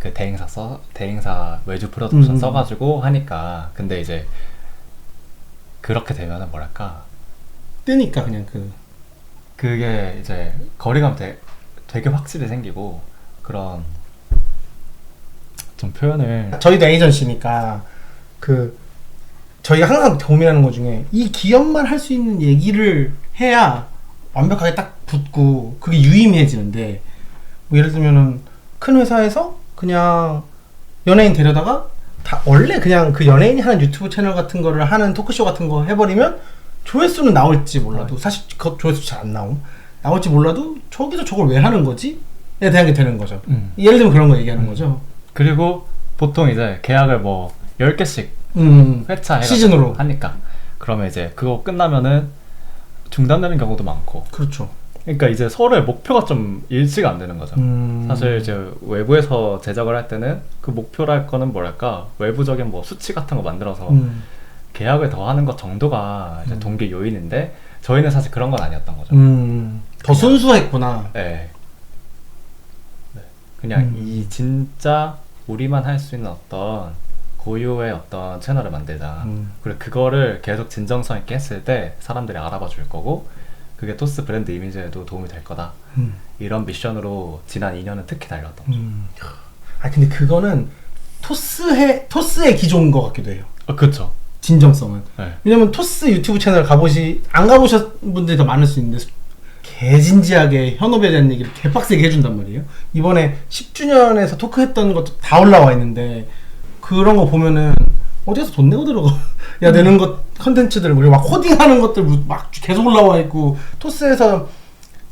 그 대행사 외주 프로덕션 써가지고 하니까. 근데 이제 그렇게 되면은 뭐랄까 뜨니까 그냥 그게 이제 거리감 되게 확실히 생기고 그런 좀 표현을 저희도 에이전시니까 저희가 항상 고민하는 것 중에 이 기업만 할 수 있는 얘기를 해야 완벽하게 딱 붙고 그게 유의미해지는데 뭐 예를 들면은 큰 회사에서 그냥 연예인 데려다가 다 원래 그냥 그 연예인이 하는 유튜브 채널 같은 거를 하는 토크쇼 같은 거 해버리면 조회수는 나올지 몰라도 사실 그 조회수 잘 안 나올지 몰라도 저기서 저걸 왜 하는 거지? 에 대한 게 되는 거죠. 예를 들면 그런 거 얘기하는 거죠. 그리고 보통 이제 계약을 뭐 10개씩 회차 해가지고 시즌으로 하니까 그러면 이제 그거 끝나면은 중단되는 경우도 많고. 그렇죠. 그러니까 이제 서로의 목표가 좀 일치가 안 되는 거죠. 사실 이제 외부에서 제작을 할 때는 그 목표랄 거는 뭐랄까 외부적인 뭐 수치 같은 거 만들어서 계약을 더 하는 것 정도가 이제 동기 요인인데 저희는 사실 그런 건 아니었던 거죠. 더 순수했구나. 네. 그냥 이 진짜 우리만 할 수 있는 어떤 고유의 어떤 채널을 만들자. 그리고 그거를 계속 진정성 있게 했을 때 사람들이 알아봐 줄 거고 그게 토스 브랜드 이미지에도 도움이 될 거다. 이런 미션으로 지난 2년은 특히 달렸던 거죠. 아 근데 그거는 토스의 기조인 것 같기도 해요. 그렇죠. 진정성은. 네. 왜냐면 토스 유튜브 채널 안 가보신 분들이 더 많을 수 있는데 개진지하게 현업에 대한 얘기를 개빡세게 해준단 말이에요. 이번에 10주년에서 토크했던 것도 다 올라와 있는데 그런 거 보면은 어디서 돈 내고 들어가 야 내는 것 컨텐츠들 우리 막 코딩하는 것들 막 계속 올라와 있고 토스에서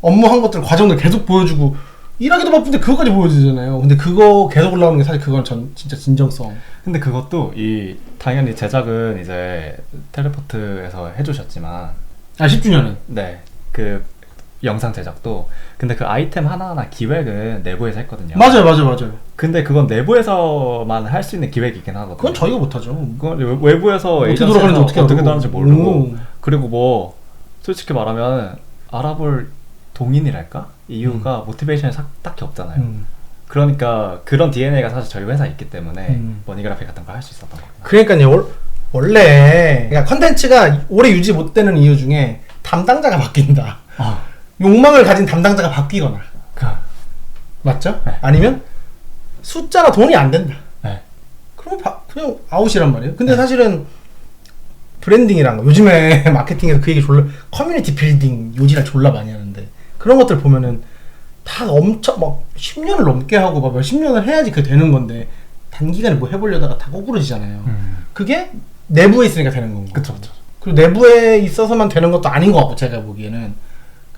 업무한 것들 과정들 계속 보여주고 일하기도 바쁜데 그거까지 보여주잖아요. 근데 그거 계속 올라오는 게 사실 그건 진짜 진정성. 근데 그것도 당연히 제작은 이제 텔레포트에서 해주셨지만 10주년은 네, 그 영상 제작도 근데 그 아이템 하나하나 기획은 내부에서 했거든요. 맞아요. 근데 그건 내부에서만 할 수 있는 기획이긴 하거든요. 그건 저희가 못하죠. 그건 외부에서 어떻게 돌아가는지 어떻게 돌아가는지 모르고. 오. 그리고 뭐 솔직히 말하면 알아볼 동인이랄까? 이유가 모티베이션이 딱히 없잖아요. 그러니까 그런 DNA가 사실 저희 회사에 있기 때문에 머니그래피 같은 거 할 수 있었던 거예요. 그러니까요. 원래 그러니까 컨텐츠가 오래 유지 못 되는 이유 중에 담당자가 바뀐다. 욕망을 가진 담당자가 바뀌거나. 맞죠? 네. 아니면 숫자나 돈이 안 된다. 네. 그러면 그냥 아웃이란 말이에요. 근데 사실은 브랜딩이란 거 요즘에 마케팅에서 그 얘기 커뮤니티 빌딩 요지를 졸라 많이 하는데 그런 것들 보면은 다 엄청 막 10년을 넘게 하고 막 몇십 년을 해야지 그게 되는 건데 단기간에 뭐 해보려다가 다 꼬꾸러지잖아요. 그게 내부에 있으니까 되는 건고. 그쵸. 그리고 내부에 있어서만 되는 것도 아닌 것 같고 제가 보기에는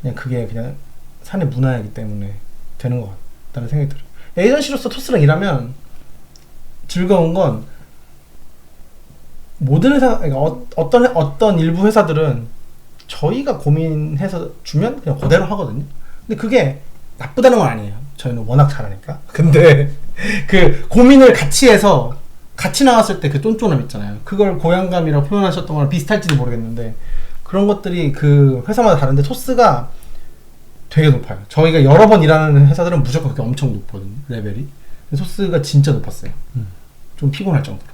그냥 그게 그냥 사내 문화이기 때문에 되는 것 같다는 생각이 들어요. 에이전시로서 토스랑 일하면 즐거운 건 모든 회사, 그러니까 어떤 일부 회사들은 저희가 고민해서 주면 그냥 그대로 하거든요. 근데 그게 나쁘다는 건 아니에요. 저희는 워낙 잘하니까. 근데 그 고민을 같이 해서 같이 나왔을 때 그 쫀쫀함 있잖아요. 그걸 고향감이라고 표현하셨던 거랑 비슷할지도 모르겠는데 그런 것들이 그 회사마다 다른데 토스가 되게 높아요. 저희가 여러 번 일하는 회사들은 무조건 그게 엄청 높거든요. 레벨이. 토스가 진짜 높았어요. 좀 피곤할 정도로.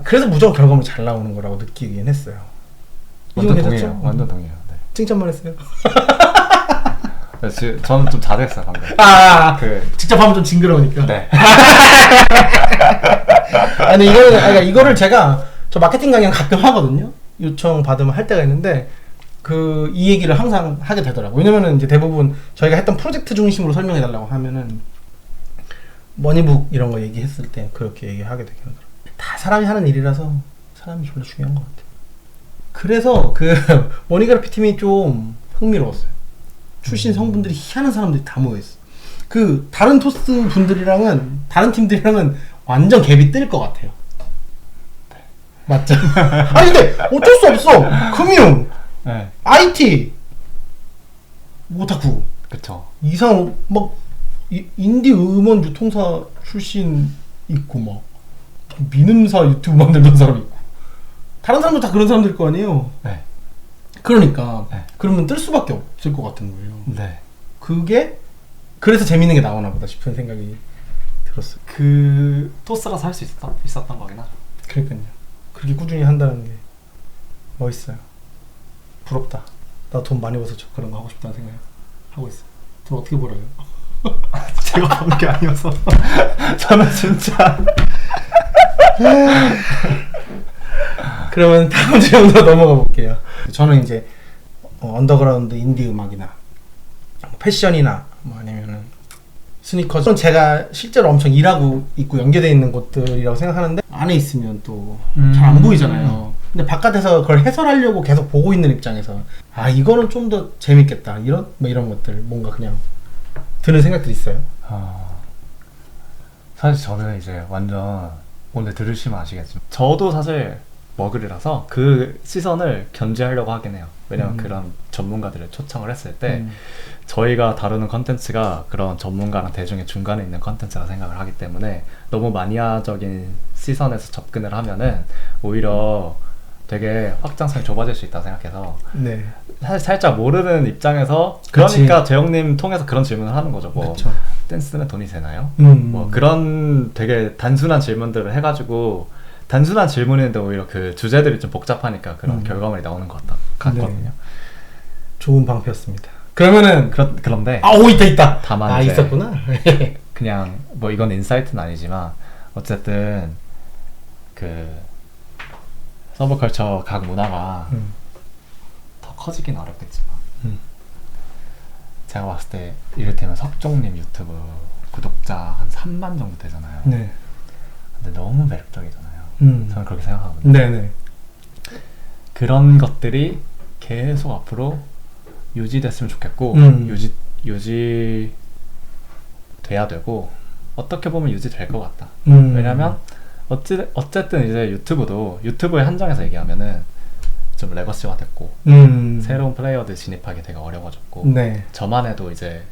그래서 무조건 결과물이 잘 나오는 거라고 느끼긴 했어요. 완전 동의해요. 완전 동의해요. 네. 칭찬만 했어요. 저는 좀 자제했어요 방금. 직접 하면 좀 징그러우니까. 네. 아니 이거를 제가 저 마케팅 강연 가끔 하거든요. 요청 받으면 할 때가 있는데 이 얘기를 항상 하게 되더라고요. 왜냐면은 이제 대부분 저희가 했던 프로젝트 중심으로 설명해 달라고 하면은 머니북 이런 거 얘기했을 때 그렇게 얘기하게 되긴 하더라고요. 다 사람이 하는 일이라서 사람이 별로 중요한 것 같아요. 그래서 머니그래피 팀이 좀 흥미로웠어요. 출신 성분들이 희한한 사람들이 다 모여있어. 다른 토스 분들이랑은 다른 팀들이랑은 완전 갭이 뜰 것 같아요. 맞죠? 아니 근데 어쩔 수 없어. 금융, 네. IT, 오타쿠. 그쵸. 이상 막 인디 음원 유통사 출신 있고 막 민음사 유튜브 만들던 사람 있고 다른 사람도 다 그런 사람들일 거 아니에요. 네. 그러니까 네. 그러면 뜰 수밖에 없을 것 같은 거예요. 네. 그게 그래서 재밌는 게 나오나 보다 싶은 생각이 들었어요. 그 토스라서 할 수 있었던 거긴 하죠. 그러니까요. 그렇게 꾸준히 한다는 게 멋있어요. 부럽다. 나 돈 많이 벌어서 저 그런 거 하고 싶다는 생각 하고 있어요. 돈 어떻게 벌어요? 제가 버는 게 아니어서 저는 진짜 그러면 다음 질문으로 넘어가 볼게요. 저는 이제 언더그라운드 인디 음악이나 패션이나 뭐 아니면은 스니커즈는 제가 실제로 엄청 일하고 있고 연계되어 있는 곳들이라고 생각하는데 안에 있으면 또 잘 안 보이잖아요. 근데 바깥에서 그걸 해설하려고 계속 보고 있는 입장에서 아 이거는 좀 더 재밌겠다 이런 뭐 이런 것들 뭔가 그냥 드는 생각들이 있어요. 사실 저는 이제 완전 오늘 들으시면 아시겠지만 저도 사실 머글이라서 그 시선을 견제하려고 하긴 해요. 왜냐면 그런 전문가들을 초청을 했을 때 저희가 다루는 컨텐츠가 그런 전문가랑 대중의 중간에 있는 컨텐츠라 생각을 하기 때문에 너무 마니아적인 시선에서 접근을 하면은 오히려 되게 확장성이 좁아질 수 있다 생각해서 네. 사실 살짝 모르는 입장에서 그치. 그러니까 재영님 통해서 그런 질문을 하는 거죠. 뭐 그쵸. 댄스는 돈이 되나요? 음. 뭐 그런 되게 단순한 질문들을 해가지고 단순한 질문인데 오히려 그 주제들이 좀 복잡하니까 그런 결과물이 나오는 것 같거든요. 네. 좋은 방패였습니다. 그러면은 그런데 오 있다. 다만 아 이제 있었구나. 그냥 뭐 이건 인사이트는 아니지만 어쨌든 그 서브컬처 각 문화가 더 커지긴 어렵겠지만 제가 봤을 때 이를테면 석종님 유튜브 구독자 한 3만 정도 되잖아요. 네. 근데 너무 매력적이잖아요. 저는 그렇게 생각하거든요. 네네. 그런 것들이 계속 앞으로 유지됐으면 좋겠고 유지 돼야 되고 어떻게 보면 유지될 것 같다. 왜냐면 어쨌든 이제 유튜브의 한정에서 얘기하면은 좀 레거시가 됐고 새로운 플레이어들 진입하기 되게 어려워졌고 네. 저만 해도 이제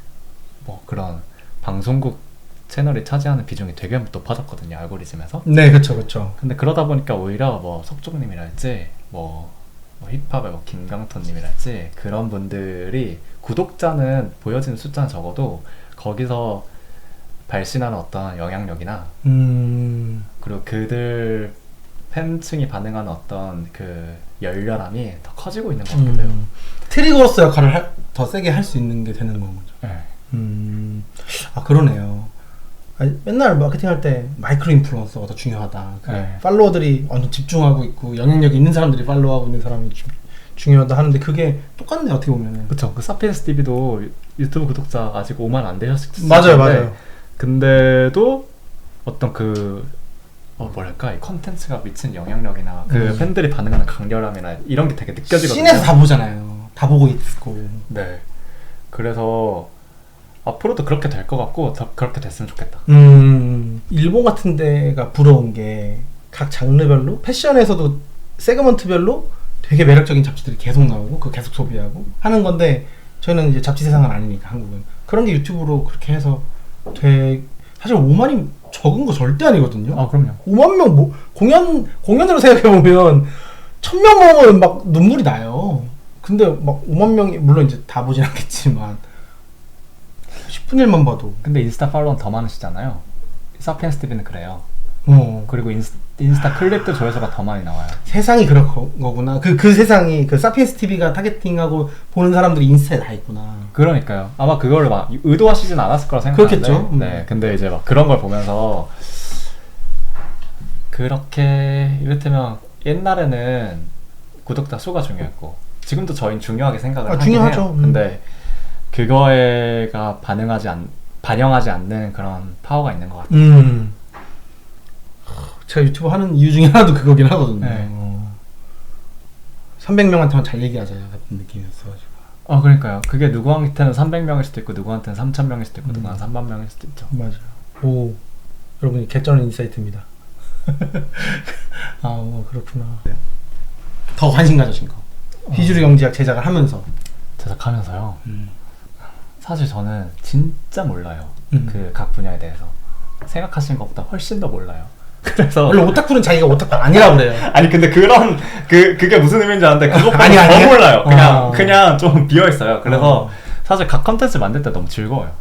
뭐 그런 방송국 채널이 차지하는 비중이 되게 높아졌거든요, 알고리즘에서. 네, 그쵸. 근데 그러다 보니까 오히려 뭐 석종님이랄지 뭐 힙합의 뭐 김강턴님이랄지 그런 분들이 구독자는 보여지는 숫자는 적어도 거기서 발신하는 어떤 영향력이나 그리고 그들 팬층이 반응하는 어떤 그 열렬함이 더 커지고 있는 것 같아요. 트리거로서 역할을 더 세게 할 수 있는 게 되는 거죠. 네. 아 그러네요. 아니, 맨날 마케팅 할 때 마이크로 인플루언서가 더 중요하다. 네. 팔로워들이 완전 집중하고 있고 영향력이 있는 사람들이 팔로우하고 있는 사람이 중요하다 하는데 그게 똑같네 어떻게 보면은. 그쵸. 그 사피엔스 TV도 유튜브 구독자 아직 5만 안 되셨을 텐데 맞아요. 근데도 어떤 뭐랄까 이 컨텐츠가 미친 영향력이나 그 팬들이 반응하는 강렬함이나 이런 게 되게 느껴지거든요. 씬에서 다 보잖아요. 다 보고 있고. 네. 그래서 앞으로도 그렇게 될 것 같고 더 그렇게 됐으면 좋겠다. 일본 같은 데가 부러운 게 각 장르별로 패션에서도 세그먼트별로 되게 매력적인 잡지들이 계속 나오고 그거 계속 소비하고 하는 건데 저희는 이제 잡지 세상은 아니니까 한국은 그런 게 유튜브로 그렇게 해서 사실 5만이 적은 거 절대 아니거든요. 아 그럼요. 5만 명 뭐 공연으로 생각해 보면 1000명 먹으면 막 눈물이 나요. 근데 막 5만 명이 물론 이제 다 보진 않겠지만 10분의 1만 봐도. 근데 인스타 팔로워는 더 많으시잖아요. 사피엔스 TV는 그래요. 그리고 인스타 클립도 조회수가 더 많이 나와요. 세상이 그런 거구나. 그 세상이 그 사피엔스 TV가 타겟팅하고 보는 사람들이 인스타에 다 있구나. 그러니까요. 아마 그거를 막 의도하시진 않았을 거라 생각하는데. 그렇겠죠. 네. 근데 이제 막 그런 걸 보면서 그렇게 이를테면 옛날에는 구독자 수가 중요했고 지금도 저희는 중요하게 생각을 하긴 중요하죠. 해요. 근데 그거에가 반영하지 않는 그런 파워가 있는 것 같아요. 제가 유튜브 하는 이유 중에 하나도 그거긴 하거든요. 네. 300명한테만 잘 얘기하자 같은 느낌이었어가지고. 그러니까요. 그게 누구한테는 300명일 수도 있고 누구한테는 3000명일 수도 있고 누구한테는 3만 명일 수도 있죠. 맞아요. 오, 여러분이 개쩌는 인사이트입니다. 그렇구나. 더 관심 가져신 거. 비주류 경제학 제작을 하면서. 제작하면서요. 사실 저는 진짜 몰라요. 그 각 분야에 대해서 생각하시는 것보다 훨씬 더 몰라요. 그래서 원래 오타쿠는 자기가 오타쿠 아니라 그래요. 아니 근데 그런 그게 무슨 의미인지 아는데 그것보다 아니, 더 아니야? 몰라요. 어. 그냥 좀 비어 있어요. 그래서 어. 사실 각 컨텐츠 만들 때 너무 즐거워요.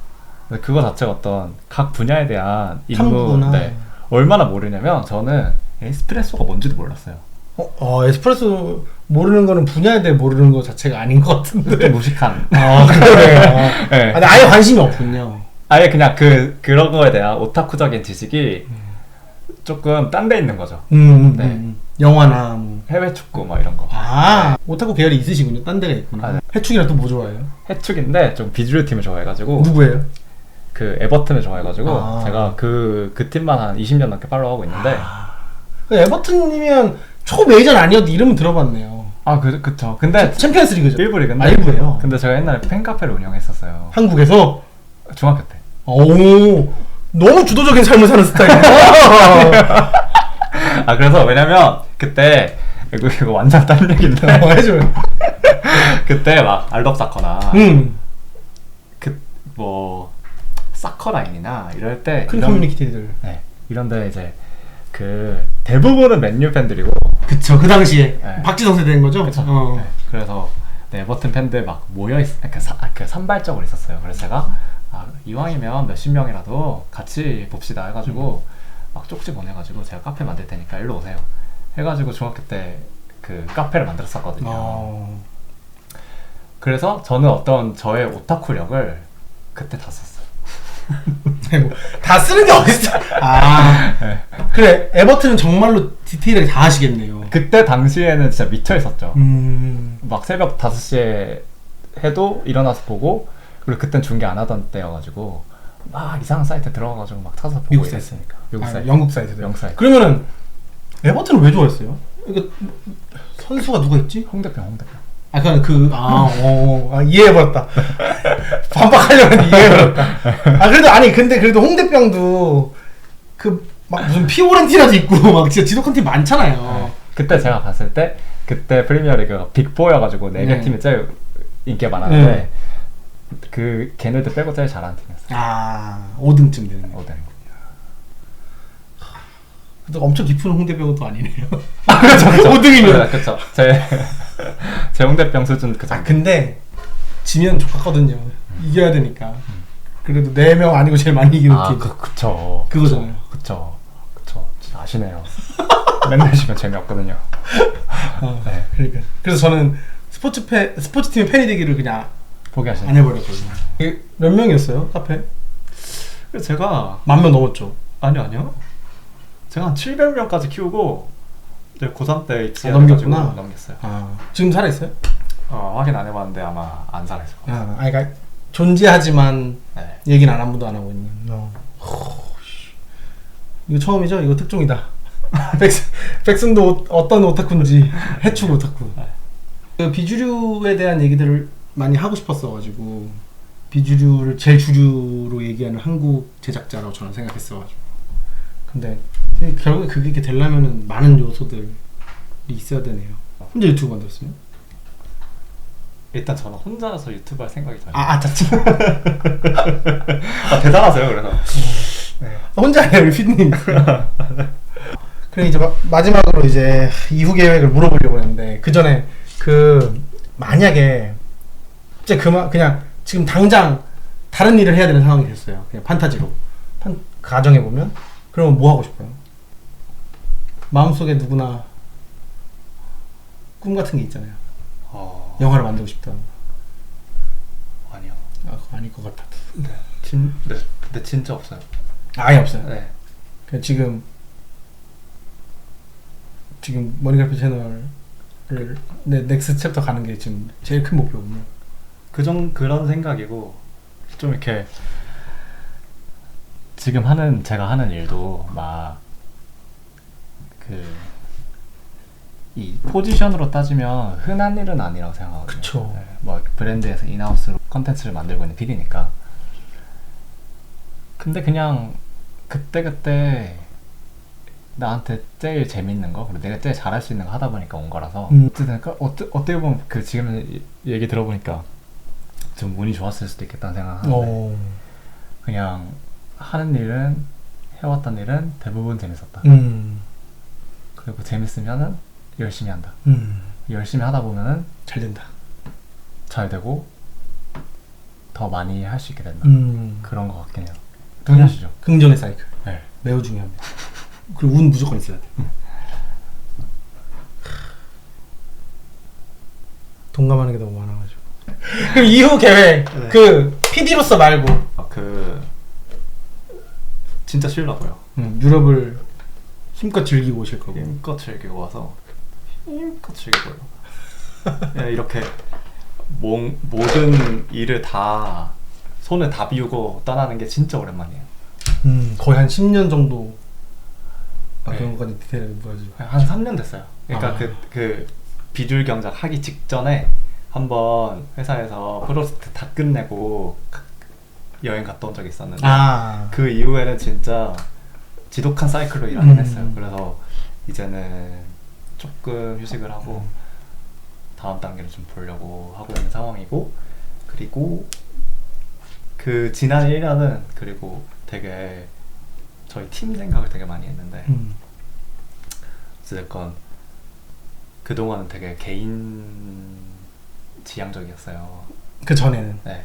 근데 그거 자체가 어떤 각 분야에 대한 탐구구나. 네, 얼마나 모르냐면 저는 에스프레소가 뭔지도 몰랐어요. 에스프레소 모르는 거는 분야에 대해 모르는 거 자체가 아닌 것 같은데. 좀 무식한. 그래요. 네. 근데 아예 관심이 없군요. 아예 그냥 그런 거에 대한 오타쿠적인 지식이 조금 딴 데 있는 거죠. 네. 영화나 뭐. 해외 축구 막 이런 거. 오타쿠 계열이 있으시군요. 딴 데가 있구나. 아, 네. 해축이랑 또 뭐 좋아해요? 해축인데 좀 비주류 팀을 좋아해가지고 누구예요? 그 에버튼을 좋아해가지고 아. 제가 그 팀만 한 20년 넘게 팔로우하고 있는데 그 에버튼이면 초메이저는 아니어도 이름은 들어봤네요. 그쵸. 근데 챔피언스 리그죠? 일부 리그인데 일부예요. 근데 제가 옛날에 팬카페를 운영했었어요. 한국에서? 중학교 때. 오, 너무 주도적인 삶을 사는 스타일이야. 그래서 왜냐면 그때 이거 완전 딴 얘기인데 해줘요. 그때 막 알럽사커나 뭐 사커라인이나 이럴 때 큰 커뮤니티들. 네, 이런데 이제 그 대부분은 맨유 팬들이고 그쵸, 그 당시에 네. 박지성 세대인 거죠? 그쵸. 네, 그래서 네, 에버튼 팬들 막 모여있 그 산발적으로 있었어요. 그래서 제가 이왕이면 몇십 명이라도 같이 봅시다 해가지고 막 쪽지 보내가지고 제가 카페 만들 테니까 일로 오세요 해가지고 중학교 때 그 카페를 만들었었거든요. 그래서 저는 어떤 저의 오타쿠력을 그때 다 썼어요. 다 쓰는 게 어딨어? 네. 그래, 에버튼은 정말로 디테일하게 다 하시겠네요. 그때 당시에는 진짜 미쳐 있었죠. 음. 막 새벽 5시에 해도 일어나서 보고, 그리고 그땐 중계 안 하던 때여가지고 막 이상한 사이트 들어가가지고 막 찾아서 보고 미국 이랬으니까. 미국 사이트. 영국 사이트도. 영국 사이트. 그러면은 에버튼을 왜 좋아했어요? 이거 선수가 누가 있지? 홍대병. 이해해버렸다. 반박하려면 이해해버렸다. 그래도 홍대병도 막 무슨 피오렌티나도 있고 막 진짜 지독한 팀 많잖아요. 네. 그때 제가 봤을 때 그때 프리미어리그가 빅4여가지고 4개 팀이 제일 인기가 많았는데 그 걔네들 빼고 제일 잘하는 팀이었어요. 5등쯤 되는 거. 5등. 근데 엄청 깊은 홍대병도 아니네요. 그렇죠. 5등이면. 그렇죠. 제 홍대병 수준 그 정도. 근데 지면 족같거든요. 이겨야 되니까. 그래도 4명 아니고 제일 많이 이기는 팀. 그쵸. 그거잖아요. 그쵸. 진짜 아시네요. 맨날 쉬면 재미없거든요. 네. 그러니까. 그래서 저는 스포츠팀의 팬이 되기를 그냥 포기하시네. 안 해버렸거든요. 몇 명이었어요, 카페? 제가 10,000명 넘었죠. 아니요. 제가 한 700명까지 키우고 이제 고3 때 넘겼구나. 넘겼어요. 지금 살아있어요? 확인 안 해봤는데 아마 안 살아있을 거예요. 그러니까 존재하지만 네. 얘기는 아무도 안 하고 있는. 이거 처음이죠? 이거 특종이다. 백승도 어떤 오타쿠인지 해축 오타쿠. 그 비주류에 대한 얘기들을 많이 하고 싶었어가지고 비주류를 제일 주류로 얘기하는 한국 제작자라고 저는 생각했어가지고. 근데 결국에 그게 되려면은 많은 요소들이 있어야 되네요. 혼자 유튜브 만들었어요? 일단 저는 혼자서 유튜브 할 생각이 잘. 자체. 대단하세요. 그래서. 네. 혼자 해요, 우리 피디님. 그래 이제 마지막으로 이제 이후 계획을 물어보려고 했는데 그 전에 만약에 이제 그냥 지금 당장 다른 일을 해야 되는 상황이 됐어요. 그냥 판타지로 가정해 보면 그러면 뭐 하고 싶어요? 마음속에 누구나 꿈 같은 게 있잖아요. 영화를 만들고 싶다. 아니요. 그거 아닐 것 같아. 네. 근데 진짜 없어요. 아예 없어요. 네. 그냥 지금 머니그래피 채널을 넥스트 챕터 가는 게 지금 제일 큰 목표거든요. 그런 생각이고 좀 이렇게 지금 제가 하는 일도 막 이 포지션으로 따지면 흔한 일은 아니라고 생각하거든요. 그쵸. 네, 뭐 브랜드에서 인하우스로 컨텐츠를 만들고 있는 PD니까. 근데 그냥 그때 나한테 제일 재밌는 거 그리고 내가 제일 잘할 수 있는 거 하다 보니까 온 거라서 어떻게 보면 지금 얘기 들어보니까 좀 운이 좋았을 수도 있겠다는 생각을 하는데 그냥 하는 일은 해왔던 일은 대부분 재밌었다. 그리고 재밌으면은 열심히 한다. 열심히 하다 보면은 잘 된다. 잘 되고 더 많이 할 수 있게 된다. 그런 것 같긴 해요. 그냥 동의하시죠? 긍정의 사이클. 네. 매우 중요합니다. 그리고 운 무조건 있어야 돼. 동감하는 게 너무 많아가지고. 그럼 이후 계획, 네. 그 PD로서 말고 진짜 쉬려고요. 유럽을 힘껏 즐기고 오실 거고. 힘껏 즐기고 와서 힘껏 즐기고요. 그냥 이렇게 모든 일을 다 손을 다 비우고 떠나는 게 진짜 오랜만이에요. 거의 한 10년 정도. 네. 그런 것까지 디테일하게 뭐지? 한 3년 됐어요. 그러니까 그 비주얼 경작 하기 직전에 한번 회사에서 프로젝트 다 끝내고 여행 갔다 온 적이 있었는데 그 이후에는 진짜 지독한 사이클로 일하긴 했어요. 그래서 이제는 조금 휴식을 하고 다음 단계를 좀 보려고 하고 있는 상황이고, 그리고 그 지난 1년은 그리고 되게 저희 팀 생각을 되게 많이 했는데 어쨌건 그동안은 되게 개인 지향적이었어요. 그 전에는. 네.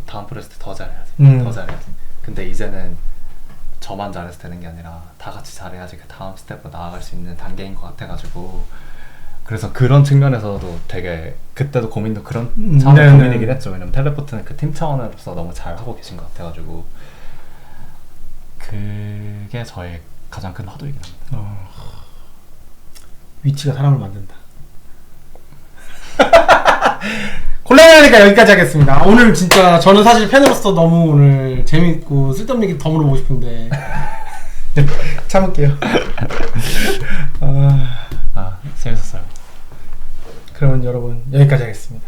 다음 프로젝트 더 잘해야지. 더 잘해야지. 근데 이제는 저만 잘해서 되는 게 아니라 다 같이 잘해야지 그 다음 스텝으로 나아갈 수 있는 단계인 것 같아가지고, 그래서 그런 측면에서도 되게 그때도 고민도 그런 차원의 고민이긴 했죠. 왜냐면 텔레포트는 그 팀 차원으로서 너무 잘 하고 계신 것 같아가지고 그게 저의 가장 큰 화두이긴 합니다. 위치가 사람을 만든다. 곤란하니까 여기까지 하겠습니다. 오늘 진짜 저는 사실 팬으로서 너무 오늘 재밌고 쓸데없는 얘기 더 물어보고 싶은데 참을게요. 재밌었어요. 그러면 여러분 여기까지 하겠습니다.